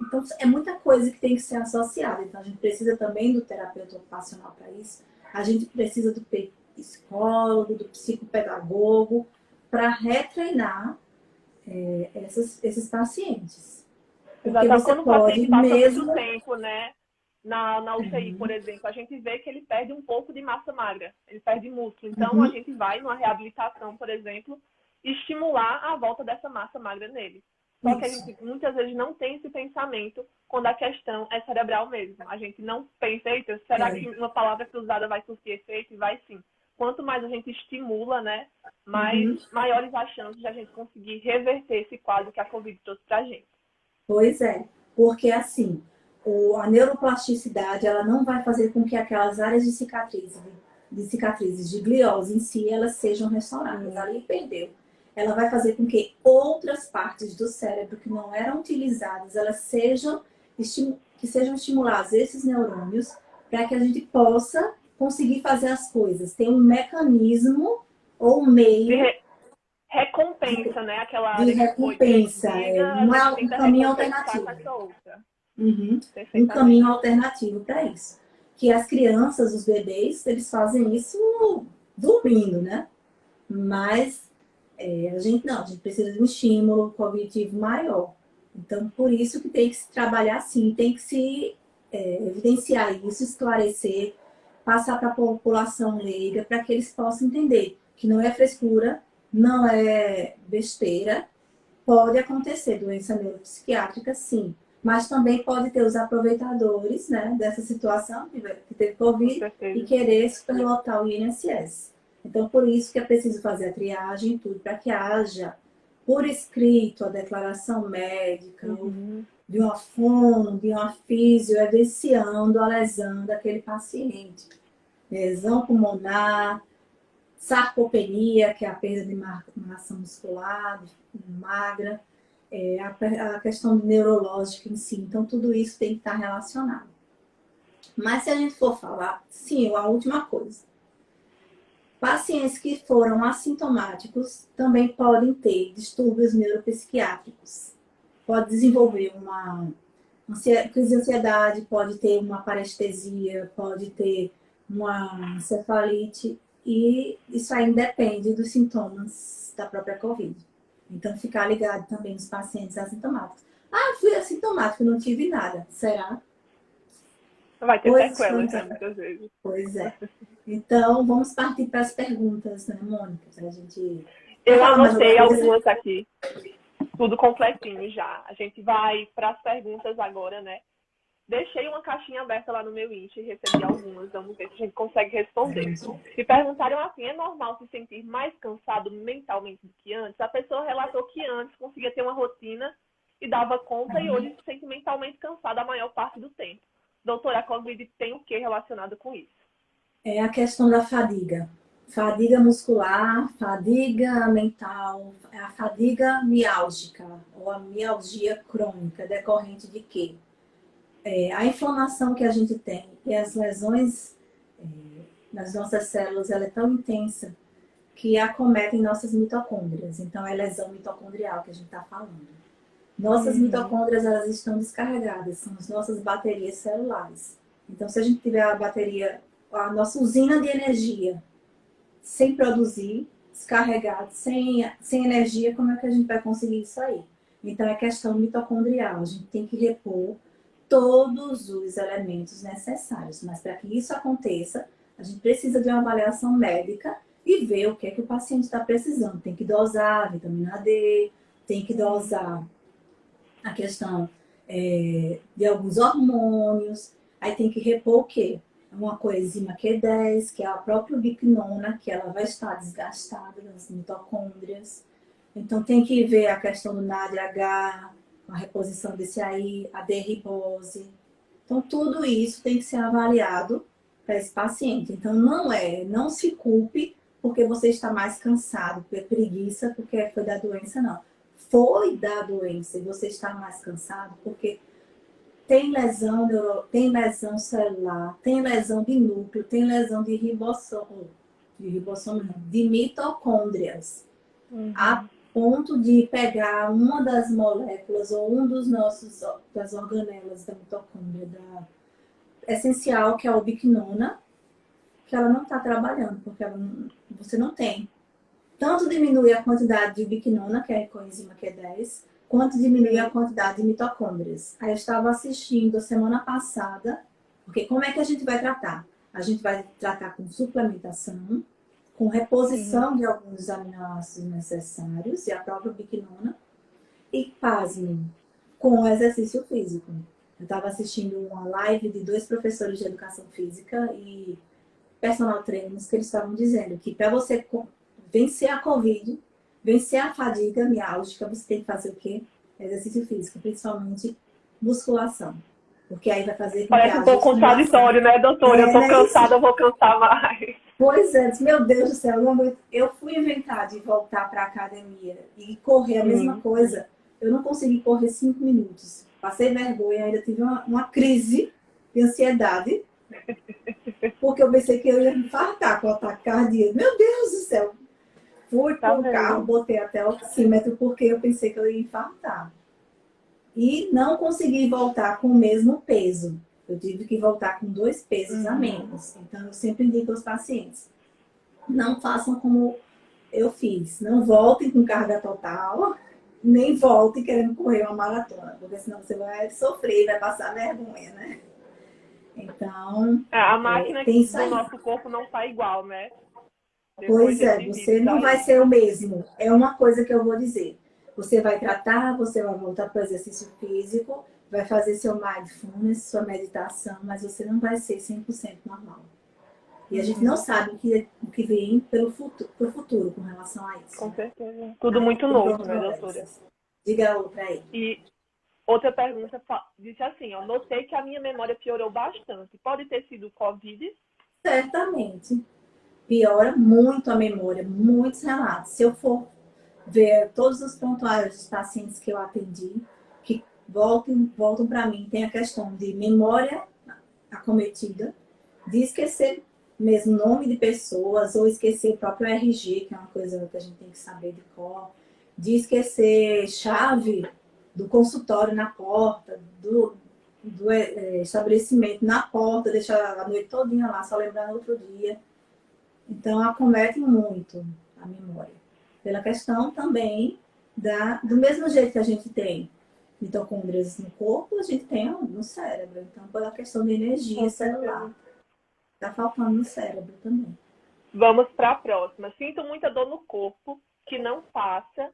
Então, é muita coisa que tem que ser associada. Então, a gente precisa também do terapeuta ocupacional para isso. A gente precisa do psicólogo, do psicopedagogo, para retreinar esses pacientes. Porque Exatamente. você Quando o paciente pode passa mesmo... muito tempo, né, na UTI, por exemplo, a gente vê que ele perde um pouco de massa magra, ele perde músculo. Então, a gente vai numa reabilitação, por exemplo, estimular a volta dessa massa magra nele. Só que a gente muitas vezes não tem esse pensamento quando a questão é cerebral mesmo. A gente não pensa, eita, será que uma palavra cruzada vai surtir efeito? E vai sim. Quanto mais a gente estimula, né, maiores as chances de a gente conseguir reverter esse quadro que a Covid trouxe pra gente. Pois é, porque assim, a neuroplasticidade, ela não vai fazer com que aquelas áreas de cicatrizes de gliose em si, elas sejam restauradas. Ali perdeu. Ela vai fazer com que outras partes do cérebro que não eram utilizadas, elas sejam estimuladas, esses neurônios, para que a gente possa conseguir fazer as coisas. Tem um mecanismo ou um meio recompensa, né? Aquela de área que foi recompensa, perdida, a gente um tenta caminho recompensar com alternativo. essa outra. Um caminho alternativo para isso. Que as crianças, os bebês, eles fazem isso dormindo, né? Mas a gente não, a gente precisa de um estímulo cognitivo maior. Então, por isso que tem que se trabalhar assim, tem que se evidenciar isso, esclarecer, passar para a população leiga, para que eles possam entender que não é frescura, não é besteira, pode acontecer doença neuropsiquiátrica, sim, mas também pode ter os aproveitadores, né, dessa situação, que teve Covid, e querer superlotar o INSS. Então, por isso que é preciso fazer a triagem e tudo, para que haja, por escrito, a declaração médica, de uma fono, de uma físio, evidenciando a lesão daquele paciente. Lesão pulmonar, sarcopenia, que é a perda de massa muscular, magra, a questão neurológica em si. Então, tudo isso tem que estar relacionado. Mas se a gente for falar, sim, a última coisa. Pacientes que foram assintomáticos também podem ter distúrbios neuropsiquiátricos. Pode desenvolver uma crise de ansiedade, pode ter uma parestesia, pode ter uma encefalite, e isso aí depende dos sintomas da própria Covid. Então, ficar ligado também nos pacientes assintomáticos. Ah, fui assintomático, não tive nada. Será? Vai ter sequelas, né, muitas vezes. Pois é. Então, vamos partir para as perguntas, né, Mônica? Pra gente... Eu anotei algumas aqui. Tudo completinho já. A gente vai para as perguntas agora, né? Deixei uma caixinha aberta lá no meu Insta e recebi algumas. Vamos ver se a gente consegue responder. Me perguntaram assim, é normal se sentir mais cansado mentalmente do que antes? A pessoa relatou que antes conseguia ter uma rotina e dava conta e hoje se sente mentalmente cansada a maior parte do tempo. Doutora, a Covid tem o que relacionado com isso? É a questão da fadiga. Fadiga muscular, fadiga mental, a fadiga miálgica, ou a mialgia crônica, decorrente de quê? A inflamação que a gente tem e as lesões nas nossas células, ela é tão intensa que acometem nossas mitocôndrias. Então, é lesão mitocondrial que a gente está falando. Nossas mitocôndrias, elas estão descarregadas, são as nossas baterias celulares. Então, se a gente tiver a bateria, a nossa usina de energia sem produzir, descarregado, sem energia, como é que a gente vai conseguir isso aí? Então, é questão mitocondrial. A gente tem que repor todos os elementos necessários. Mas para que isso aconteça, a gente precisa de uma avaliação médica e ver o que é que o paciente está precisando. Tem que dosar a vitamina D, tem que dosar a questão de alguns hormônios. Aí tem que repor o quê? Uma coenzima Q10, que é a própria ubiquinona, que ela vai estar desgastada nas mitocôndrias. Então tem que ver a questão do NADH, a reposição desse aí, a D-ribose. Então tudo isso tem que ser avaliado para esse paciente. Então não se culpe porque você está mais cansado, porque é preguiça, porque foi da doença, não. Foi da doença e você está mais cansado porque tem lesão, tem lesão celular, tem lesão de núcleo, tem lesão de ribossomo, de mitocôndrias. A ponto de pegar uma das moléculas ou um dos das organelas da mitocôndria essencial, que é a ubiquinona, que ela não está trabalhando, porque você não tem. Tanto diminui a quantidade de ubiquinona, que é a coenzima Q10, quanto diminui a quantidade de mitocôndrias. Aí eu estava assistindo a semana passada, porque como é que a gente vai tratar? A gente vai tratar com suplementação, com reposição de alguns aminoácidos necessários, e a própria ubiquinona, e pasmem, com exercício físico. Eu estava assistindo uma live de 2 professores de educação física e personal trainers que eles estavam dizendo que para você vencer a Covid, vencer a fadiga miálgica, você tem que fazer o quê? Exercício físico, principalmente musculação. Porque aí vai fazer com que Parece um pouco contraditório, né, doutora? Eu tô cansada, eu vou cansar mais. Pois é, meu Deus do céu, eu fui inventar de voltar para a academia e correr a mesma coisa. Eu não consegui correr 5 minutos. Passei vergonha, ainda tive uma crise de ansiedade, porque eu pensei que eu ia me infartar com o ataque cardíaco. Meu Deus do céu! Fui para o carro, botei até o oxímetro, porque eu pensei que eu ia infartar. E não consegui voltar com o mesmo peso. Eu tive que voltar com 2 pesos a menos. Então, eu sempre digo aos pacientes, não façam como eu fiz. Não voltem com carga total, nem voltem querendo correr uma maratona, porque senão você vai sofrer e vai passar vergonha, né? Então, a máquina do nosso corpo não tá igual, né? Pois é, você não vai ser o mesmo. É uma coisa que eu vou dizer. Você vai tratar, você vai voltar para o exercício físico, vai fazer seu mindfulness, sua meditação, mas você não vai ser 100% normal. E a gente não sabe o que vem pro futuro com relação a isso. Com certeza. Tudo muito novo, né, doutora? Diga outra aí. E outra pergunta disse assim, ó, notei que a minha memória piorou bastante. Pode ter sido Covid? Certamente. Piora muito a memória, muitos relatos. Se eu for ver todos os prontuários dos pacientes que eu atendi, que voltam para mim, tem a questão de memória acometida, de esquecer mesmo nome de pessoas, ou esquecer o próprio RG, que é uma coisa que a gente tem que saber de cor, de esquecer chave do consultório na porta, do estabelecimento na porta, deixar a noite todinha lá, só lembrar no outro dia. Então, acomete muito a memória. Pela questão também do mesmo jeito que a gente tem mitocôndrias no corpo, a gente tem no cérebro. Então, pela questão de energia celular. Está faltando no cérebro também. Vamos para a próxima. Sinto muita dor no corpo, que não passa,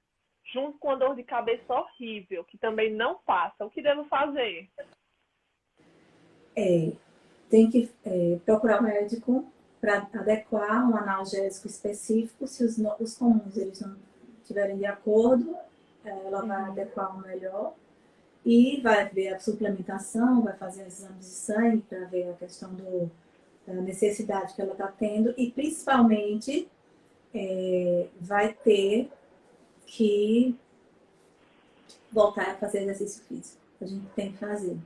junto com a dor de cabeça horrível, que também não passa. O que devo fazer? Tem que procurar um médico para adequar um analgésico específico. Se os comuns eles não estiverem de acordo, ela vai adequar um melhor. E vai ver a suplementação, vai fazer exames de sangue para ver a questão da necessidade que ela está tendo. E principalmente vai ter que voltar a fazer exercício físico. A gente tem que fazer.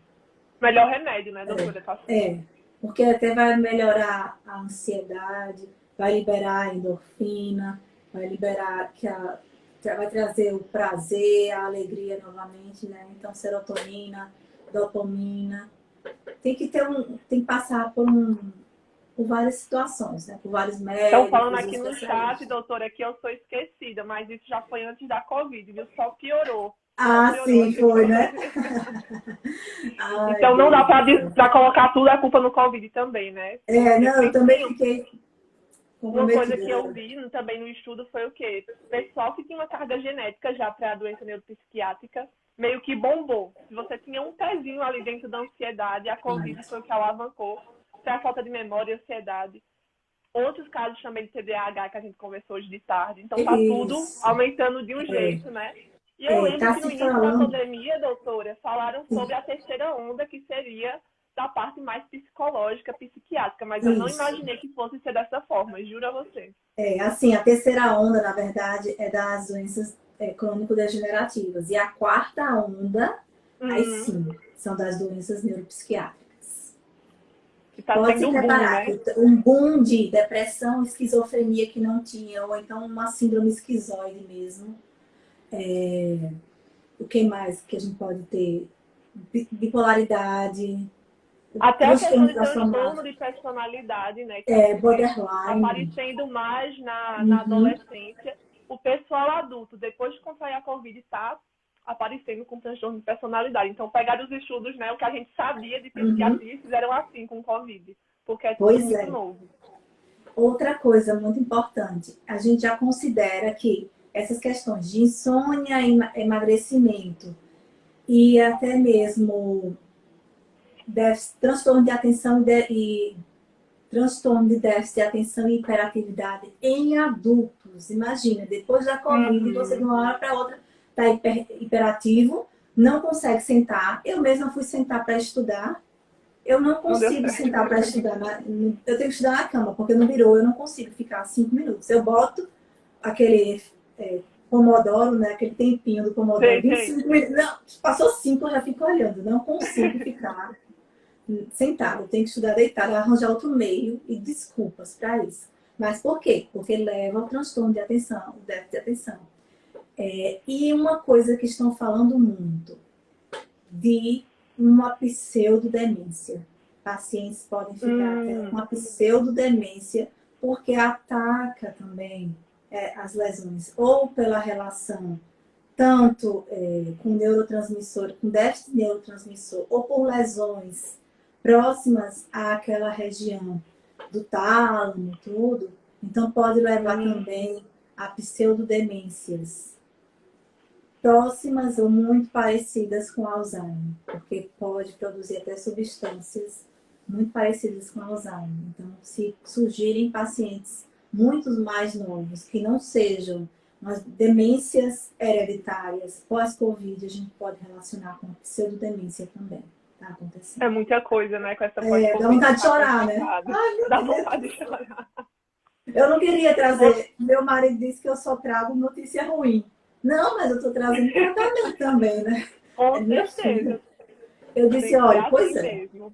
Melhor remédio, né, doutora? Porque até vai melhorar a ansiedade, vai liberar a endorfina, vai liberar vai trazer o prazer, a alegria novamente, né? Então, serotonina, dopamina. Tem que passar por por várias situações, né? Por vários Estão falando médicos e aqui no chat, especialistas. doutora, que eu sou esquecida, mas isso já foi antes da Covid, viu? Só piorou. Só Ah, piorou a sim, foi, situação. né? Ai, Então não dá Deus do céu. para colocar tudo a culpa no Covid também, né? É, Porque não, eu também tem fiquei uma coisa comprometida, que eu né? vi também no estudo foi o quê? Pessoal que tinha uma carga genética já para a doença neuropsiquiátrica meio que bombou. Se você tinha um pezinho ali dentro da ansiedade, a Covid foi o que alavancou para a falta de memória e ansiedade. Outros casos também de TDAH que a gente conversou hoje de tarde. Então tá tudo Isso. aumentando de um jeito, né? E eu lembro Tá que no se início da falando. pandemia, doutora, falaram sobre a terceira onda, que seria da parte mais psicológica, psiquiátrica, mas eu não Isso. imaginei que fosse ser dessa forma, juro a você. É, assim, a terceira onda, na verdade, é das doenças crônico-degenerativas. E a quarta onda, aí Uhum. sim, são das doenças neuropsiquiátricas. Que tá Pode se tendo boom, preparar, né? que um boom de depressão, esquizofrenia que não tinha, ou então uma síndrome esquizoide mesmo. O que mais que a gente pode ter? Bipolaridade, Até a questão transtorno de transtorno transformado, de personalidade, né? Que a gente vê borderline. aparecendo mais na Uhum, adolescência. O pessoal adulto, depois de contrair a Covid, está aparecendo com transtorno de personalidade. Então, pegaram os estudos, né? O que a gente sabia de uhum. psiquiatria e fizeram assim com Covid. Porque é tudo Pois muito é. novo. Outra coisa muito importante, a gente já considera que essas questões de insônia, emagrecimento e até mesmo transtorno de atenção e transtorno de déficit de atenção e hiperatividade em adultos. Imagina, depois da Covid, você de Uhum. uma hora para outra está hiperativo, não consegue sentar. Eu mesma fui sentar para estudar. Eu não Não deu consigo certo. sentar para estudar. Eu tenho que estudar na cama, porque não virou. Eu não consigo ficar 5 minutos. Eu boto aquele Pomodoro, né? Aquele tempinho do Pomodoro, Sei, vinte e sei. cinco minutos. Não, passou 5, eu já fico olhando. Não consigo ficar sentada, eu tenho que estudar deitada, arranjar outro meio e desculpas para isso. Mas por quê? Porque leva ao transtorno de atenção, o déficit de atenção. E uma coisa que estão falando muito, de uma pseudodemência. Pacientes podem ficar até com Hum. uma pseudodemência porque ataca também as lesões, ou pela relação tanto com neurotransmissor, com déficit de neurotransmissor, ou por lesões próximas àquela região do tálamo, tudo, então pode levar Hum. também a pseudodemências próximas ou muito parecidas com Alzheimer, porque pode produzir até substâncias muito parecidas com Alzheimer. Então, se surgirem pacientes muito mais novos que não sejam umas demências hereditárias pós-Covid, a gente pode relacionar com a pseudodemência também. Tá acontecendo. É muita coisa, né? Com essa Dá pós-Covid vontade de tá chorar, né? complicado. Ai, meu Dá Deus. vontade de chorar. Eu não queria trazer. Meu marido disse que eu só trago notícia ruim. Não, mas eu estou trazendo tratamento também, né? É Com minha filha. certeza. Eu Tem disse, que ser olha, assim pois é, mesmo.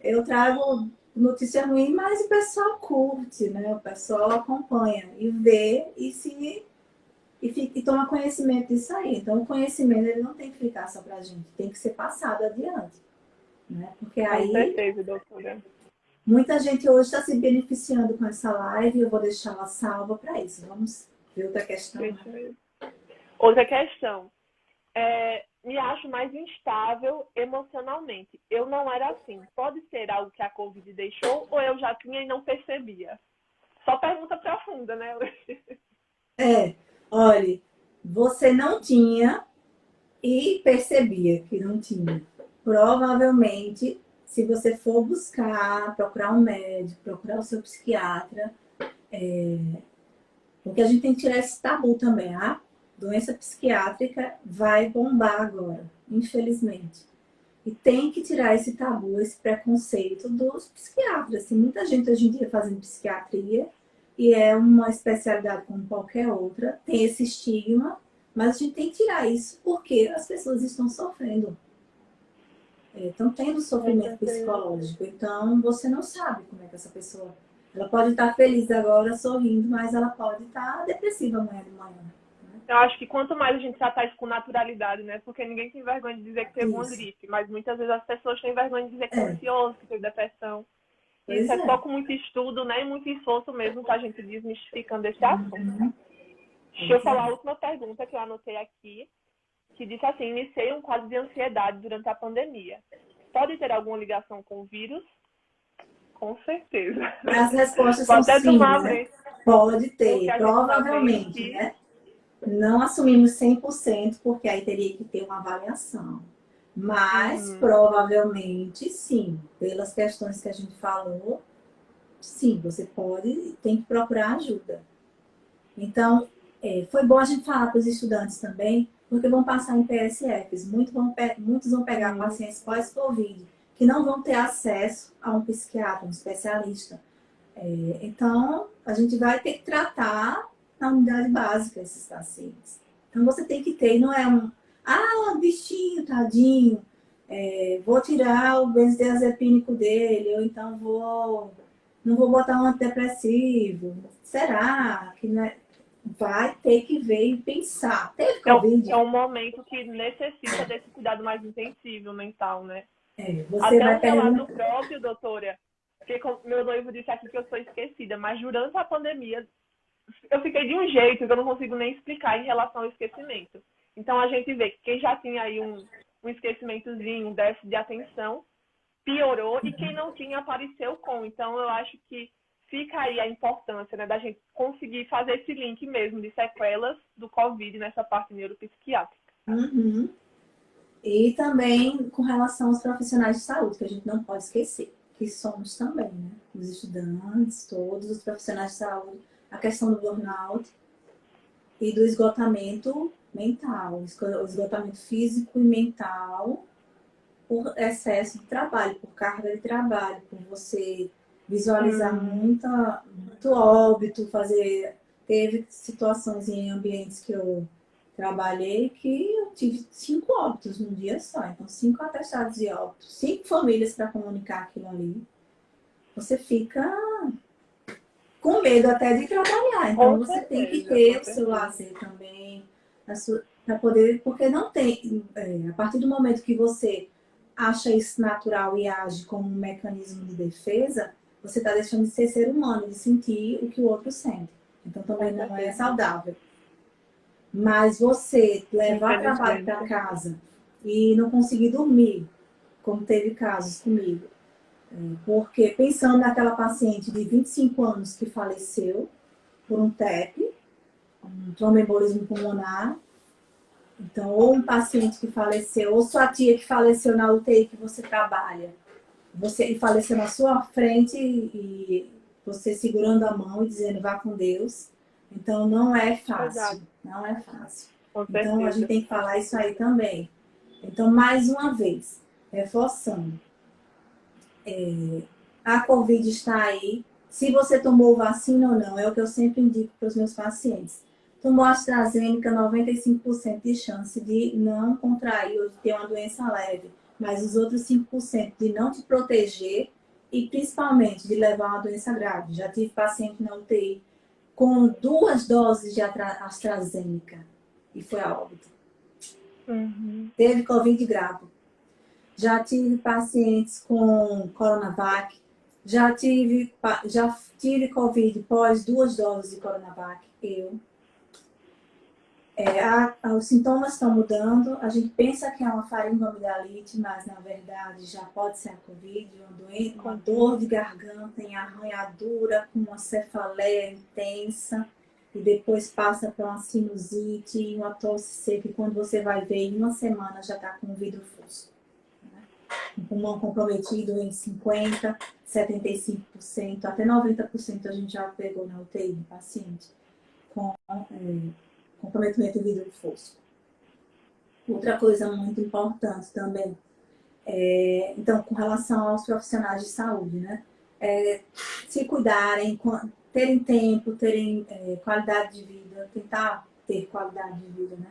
eu trago notícia ruim, mas o pessoal curte, né? O pessoal acompanha e vê e toma conhecimento disso aí. Então, o conhecimento ele não tem que ficar só pra gente, tem que ser passado adiante, né? Porque Com aí certeza, doutora. muita gente hoje está se beneficiando com essa live e eu vou deixá-la salva para isso. Vamos ver outra questão, né? Deixa eu ver. Outra questão. Me acho mais instável emocionalmente. Eu não era assim. Pode ser algo que a Covid deixou ou eu já tinha e não percebia? Só pergunta profunda, né? Olha, você não tinha e percebia que não tinha. Provavelmente, se você for buscar, procurar um médico, procurar o seu psiquiatra, porque a gente tem que tirar esse tabu também. A doença psiquiátrica vai bombar agora, infelizmente. E tem que tirar esse tabu, esse preconceito dos psiquiatras. Tem muita gente hoje em dia fazendo psiquiatria e é uma especialidade como qualquer outra, tem esse estigma, mas a gente tem que tirar isso porque as pessoas estão sofrendo. Estão tendo Com sofrimento certeza. psicológico. Então, você não sabe como é que essa pessoa. Ela pode estar feliz agora, sorrindo, mas ela pode estar depressiva amanhã de manhã. Né? Eu acho que quanto mais a gente tratar isso com naturalidade, né? Porque ninguém tem vergonha de dizer que teve uma Isso. gripe, mas muitas vezes as pessoas têm vergonha de dizer que estão ansiosos, que teve depressão. Isso Pois é só é. com muito estudo, né, e muito esforço mesmo que a gente desmistificando esse assunto. Uhum. Deixa eu Pois falar é. a última pergunta que eu anotei aqui, que disse assim: iniciei um quadro de ansiedade durante a pandemia. Pode ter alguma ligação com o vírus? Com certeza. As respostas Vou são até sim, tomar a né? frente, Pode porque ter, a gente está vendo provavelmente, que né? Não assumimos 100% porque aí teria que ter uma avaliação. Mas uhum, provavelmente sim, pelas questões que a gente falou, sim, você pode, tem que procurar ajuda. Então, foi bom a gente falar para os estudantes também, porque vão passar em PSFs. Muitos vão pegar uhum, pacientes pós-Covid, que não vão ter acesso a um psiquiatra, um especialista. Então, a gente vai ter que tratar na unidade básica esses pacientes. Então, você tem que ter, não é bichinho, tadinho, vou tirar o benzodiazepínico dele, ou então não vou botar um antidepressivo. Será que não é? Vai ter que ver e pensar. Teve é Covid? um momento que necessita desse cuidado mais intensivo mental, né? Você Até vai um relato perguntar. próprio, doutora, porque meu noivo disse aqui que eu sou esquecida, mas durante a pandemia eu fiquei de um jeito que eu não consigo nem explicar em relação ao esquecimento. Então a gente vê que quem já tinha aí um esquecimentozinho, um déficit de atenção, piorou, e quem não tinha apareceu com. Então eu acho que fica aí a importância, né, da gente conseguir fazer esse link mesmo de sequelas do Covid nessa parte neuropsiquiátrica. Uhum. E também com relação aos profissionais de saúde, que a gente não pode esquecer, que somos também, né? Os estudantes, todos os profissionais de saúde, a questão do burnout e do esgotamento mental, o esgotamento físico e mental por excesso de trabalho, por carga de trabalho, por você visualizar Uhum. muito óbito, fazer. Teve situações em ambientes que eu trabalhei que eu tive 5 óbitos num dia só. Então, 5 atestados de óbito, 5 famílias para comunicar aquilo ali. Você fica com medo até de trabalhar. Então, você tem que Com ter o seu certeza. lazer também, para poder. Porque não tem. A partir do momento que você acha isso natural e age como um mecanismo de defesa, você está deixando de ser ser humano, de sentir o que o outro sente. Então, Com também não é certeza. saudável. Mas você levar trabalho para Infelizmente. casa e não conseguir dormir, como teve casos comigo, porque pensando naquela paciente de 25 anos que faleceu por um TEP, um tromboembolismo pulmonar, então, ou um paciente que faleceu, ou sua tia que faleceu na UTI que você trabalha, você faleceu na sua frente e você segurando a mão e dizendo vá com Deus. Então, não é fácil, Verdade. não é fácil. Com Então, a gente certeza. tem que falar isso aí também. Então, mais uma vez, reforçando, a Covid está aí. Se você tomou vacina ou não, é o que eu sempre indico para os meus pacientes. Tomou AstraZeneca, 95% de chance de não contrair ou de ter uma doença leve. Mas os outros 5% de não te proteger e principalmente de levar uma doença grave. Já tive paciente na UTI com 2 doses de AstraZeneca e foi a óbito. Uhum. Teve Covid grave. Já tive pacientes com Coronavac, já tive Covid pós 2 doses de Coronavac, os sintomas estão mudando, a gente pensa que é uma faringoamidalite, mas na verdade já pode ser a Covid, uma dor de garganta em arranhadura, com uma cefaleia intensa, e depois passa para uma sinusite e uma tosse seca, e quando você vai ver, em uma semana já está com o vidro fosco. Um pulmão comprometido em 50%, 75%, até 90% a gente já pegou na UTI no paciente com comprometimento do vidro fosco. Outra coisa muito importante também, então, com relação aos profissionais de saúde, né? Se cuidarem, terem tempo, terem qualidade de vida, tentar ter qualidade de vida, né?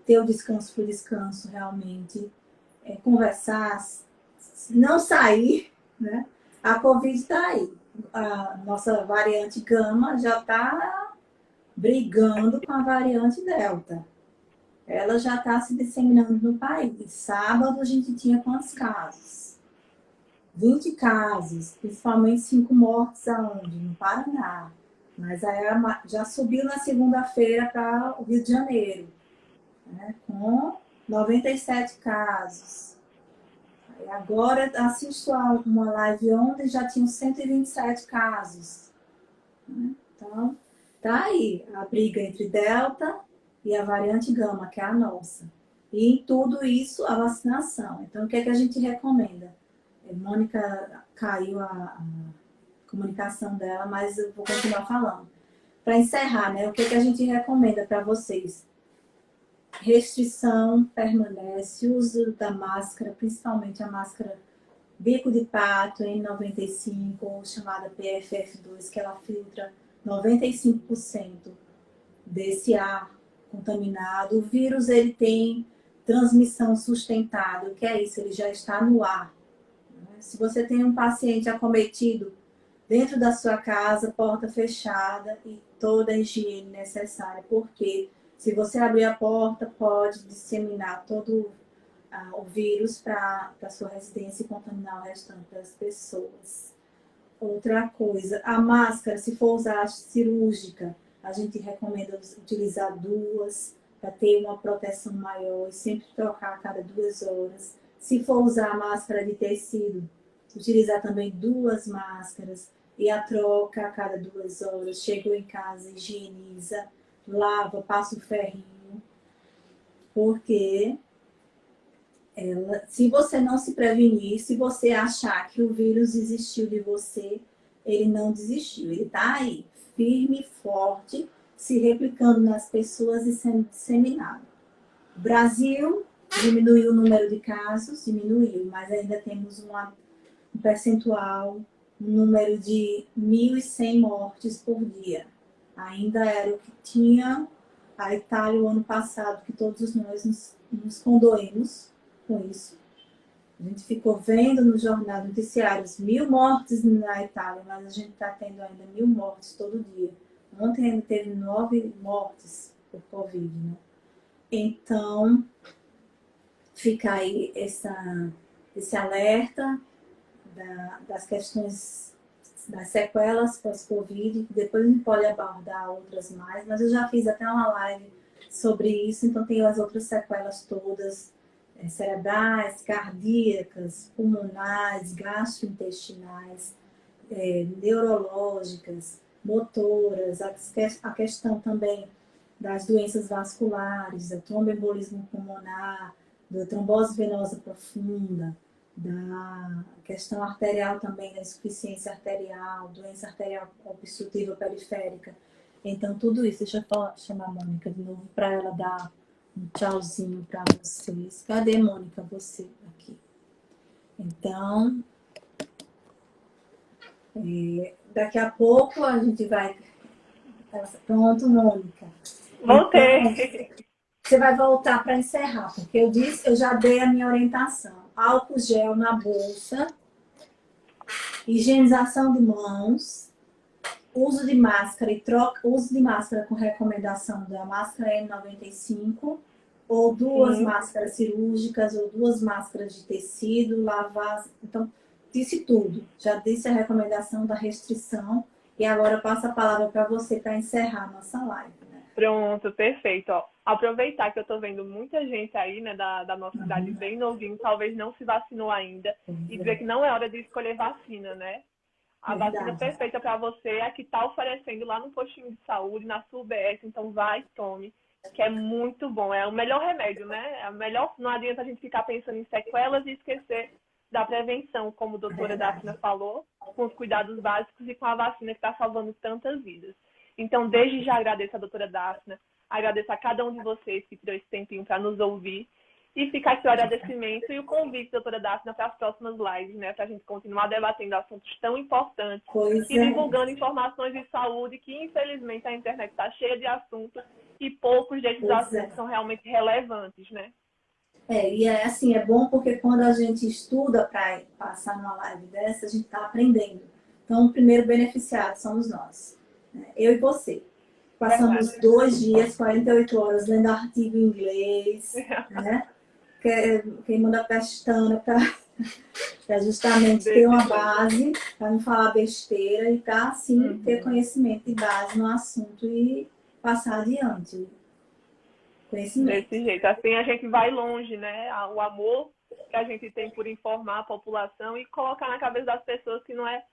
Ter o descanso por descanso, realmente, conversar, não sair, né? A Covid está aí. A nossa variante Gama já está brigando com a variante Delta. Ela já está se disseminando no país. Sábado a gente tinha quantos casos? 20 casos, principalmente 5 mortes aonde? No Paraná. Mas aí já subiu na segunda-feira para o Rio de Janeiro, né, com 97 casos. E agora assisto a uma live ontem, já tinham 127 casos. Né? Então, tá aí a briga entre Delta e a variante Gama, que é a nossa. E em tudo isso, a vacinação. Então, o que é que a gente recomenda? Mônica caiu a comunicação dela, mas eu vou continuar falando. Para encerrar, né? O que é que a gente recomenda para vocês? Restrição permanece, uso da máscara, principalmente a máscara bico de pato N95, ou chamada PFF2, que ela filtra 95% desse ar contaminado. O vírus ele tem transmissão sustentável, que é isso, ele já está no ar. Se você tem um paciente acometido dentro da sua casa, porta fechada e toda a higiene necessária, porque se você abrir a porta, pode disseminar todo o vírus para a sua residência e contaminar o restante das pessoas. Outra coisa, a máscara, se for usar cirúrgica, a gente recomenda utilizar 2 para ter uma proteção maior e sempre trocar a cada 2 horas. Se for usar a máscara de tecido, utilizar também 2 máscaras e a troca a cada 2 horas. Chegou em casa, higieniza, lava, passa o ferrinho, porque se você não se prevenir, se você achar que o vírus desistiu de você, ele não desistiu. Ele está aí, firme e forte, se replicando nas pessoas e sendo disseminado. O Brasil diminuiu o número de casos, diminuiu, mas ainda temos um percentual, um número de 1.100 mortes por dia. Ainda era o que tinha a Itália o ano passado, que todos nós nos condoemos com isso. A gente ficou vendo no jornal noticiários 1.000 mortes na Itália, mas a gente está tendo ainda 1.000 mortes todo dia. Ontem ainda teve 9 mortes por Covid, né? Então, fica aí esse alerta das questões das sequelas pós-Covid, depois a gente pode abordar outras mais, mas eu já fiz até uma live sobre isso, então tem as outras sequelas todas, cerebrais, cardíacas, pulmonares, gastrointestinais, neurológicas, motoras, a questão também das doenças vasculares, do tromboembolismo pulmonar, da trombose venosa profunda, da questão arterial também, da insuficiência arterial, doença arterial obstrutiva periférica. Então, tudo isso, deixa eu chamar a Mônica de novo para ela dar um tchauzinho para vocês. Cadê, Mônica, você aqui? Então, daqui a pouco a gente vai... Pronto, Mônica. Voltei. Então, você vai voltar para encerrar, porque eu já dei a minha orientação. Álcool gel na bolsa, higienização de mãos, uso de máscara uso de máscara com recomendação da máscara N95, ou 2 máscaras cirúrgicas, ou 2 máscaras de tecido, lavar. Então, disse tudo. Já disse a recomendação da restrição, e agora eu passo a palavra para você para encerrar a nossa live. Né? Pronto, perfeito. Ó, aproveitar que eu estou vendo muita gente aí, né, da nossa cidade bem novinho, talvez não se vacinou ainda, e dizer que não é hora de escolher vacina, né? A vacina perfeita para você é a que está oferecendo lá no postinho de saúde, na sua UBS, então vai, tome, que é muito bom, é o melhor remédio, né? É o melhor, não adianta a gente ficar pensando em sequelas e esquecer da prevenção, como a doutora Daphna falou, com os cuidados básicos e com a vacina que está salvando tantas vidas. Então, desde já agradeço a doutora Daphna, agradeço a cada um de vocês que tirou esse tempinho para nos ouvir. E fica aqui o agradecimento e o convite, doutora Daphna, para as próximas lives, né? Para a gente continuar debatendo assuntos tão importantes e divulgando informações de saúde que, infelizmente, a internet está cheia de assuntos e poucos desses assuntos são realmente relevantes, né? E é assim, é bom porque quando a gente estuda para passar numa live dessa, a gente está aprendendo. Então, o primeiro beneficiado somos nós, né? Eu e você. Passamos 2 dias, 48 horas lendo artigo em inglês, né? Queimando a pestana para Para justamente ter Desse uma jeito. base, para não falar besteira e para, assim, ter Uhum. conhecimento de base no assunto e passar adiante o conhecimento. Desse jeito. Assim a gente vai longe, né? O amor que a gente tem por informar a população e colocar na cabeça das pessoas que não é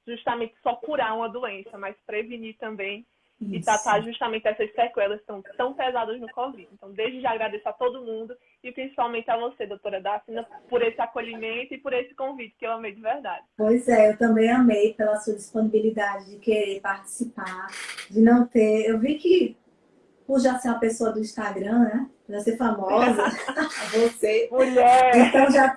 justamente só curar uma doença, mas prevenir também e Isso. tratar justamente essas sequelas que estão tão pesadas no Covid. Então, desde já agradeço a todo mundo e principalmente a você, doutora Daphne, por esse acolhimento e por esse convite, que eu amei de verdade. Pois é, eu também amei pela sua disponibilidade de querer participar, de não ter. Eu vi que, por já ser uma pessoa do Instagram, né? Já ser famosa, você. Então Mulher! já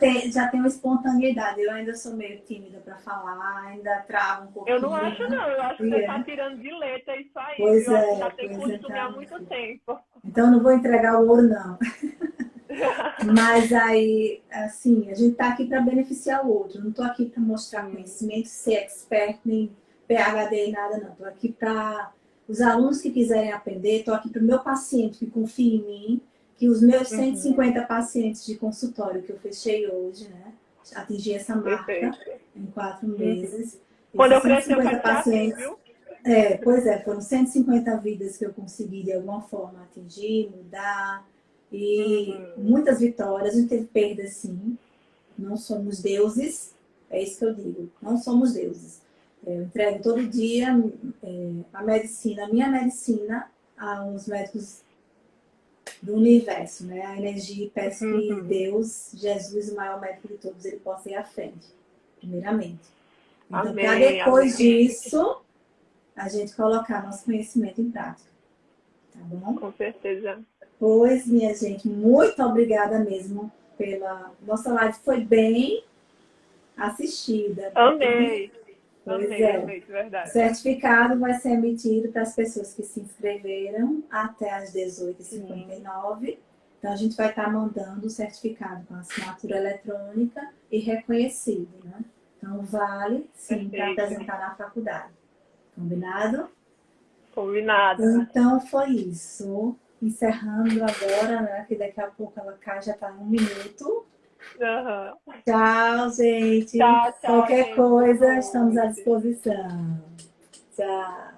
tem uma espontaneidade. Eu ainda sou meio tímida para falar, ainda travo um Eu não pouquinho, acho, né? não. Eu acho que E você é. está tirando de letra isso aí, viu? Eu acho que já tem Pois é, costume há tá. muito tempo. Então não vou entregar o ouro, não. Mas aí, assim, a gente está aqui para beneficiar o outro. Não estou aqui para mostrar Sim. conhecimento, ser expert, nem PhD, nada, não. Estou aqui para os alunos que quiserem aprender, estou aqui para o meu paciente que confia em mim, que os meus cento e Uhum. cinquenta pacientes de consultório que eu fechei hoje, né? Atingi essa marca Perfeito. em 4 Uhum. meses. Quando Esses eu cento e crescer, eu cinquenta quero ser assim, pacientes, viu? pois é, foram 150 vidas que eu consegui de alguma forma atingir, mudar. E Uhum. muitas vitórias, a gente teve perdas sim. Não somos deuses, é isso que eu digo, não somos deuses. Eu entrego todo dia a medicina, a minha medicina, aos médicos do universo, né? A energia, e peço que Uhum. Deus, Jesus, o maior médico de todos, ele possa ir à frente, primeiramente. Então, para Amém, depois amém. disso, a gente colocar nosso conhecimento em prática, tá bom? Com certeza. Pois, minha gente, muito obrigada mesmo pela. Nossa live foi bem assistida, bem. Amei. Pois Amei, é. amei, de O verdade. certificado vai ser emitido para as pessoas que se inscreveram até às Sim, 18h59. Então, a gente vai estar mandando o certificado com assinatura eletrônica e reconhecido, né? Então, vale, sim, para perfeito. apresentar na faculdade. Combinado? Combinado. Então, foi isso. Encerrando agora, né? Que daqui a pouco ela cai, já está em 1 minuto. Aham. Tchau, gente. Tchau, tchau, Qualquer gente. Boa coisa, estamos à noite. disposição. Tchau.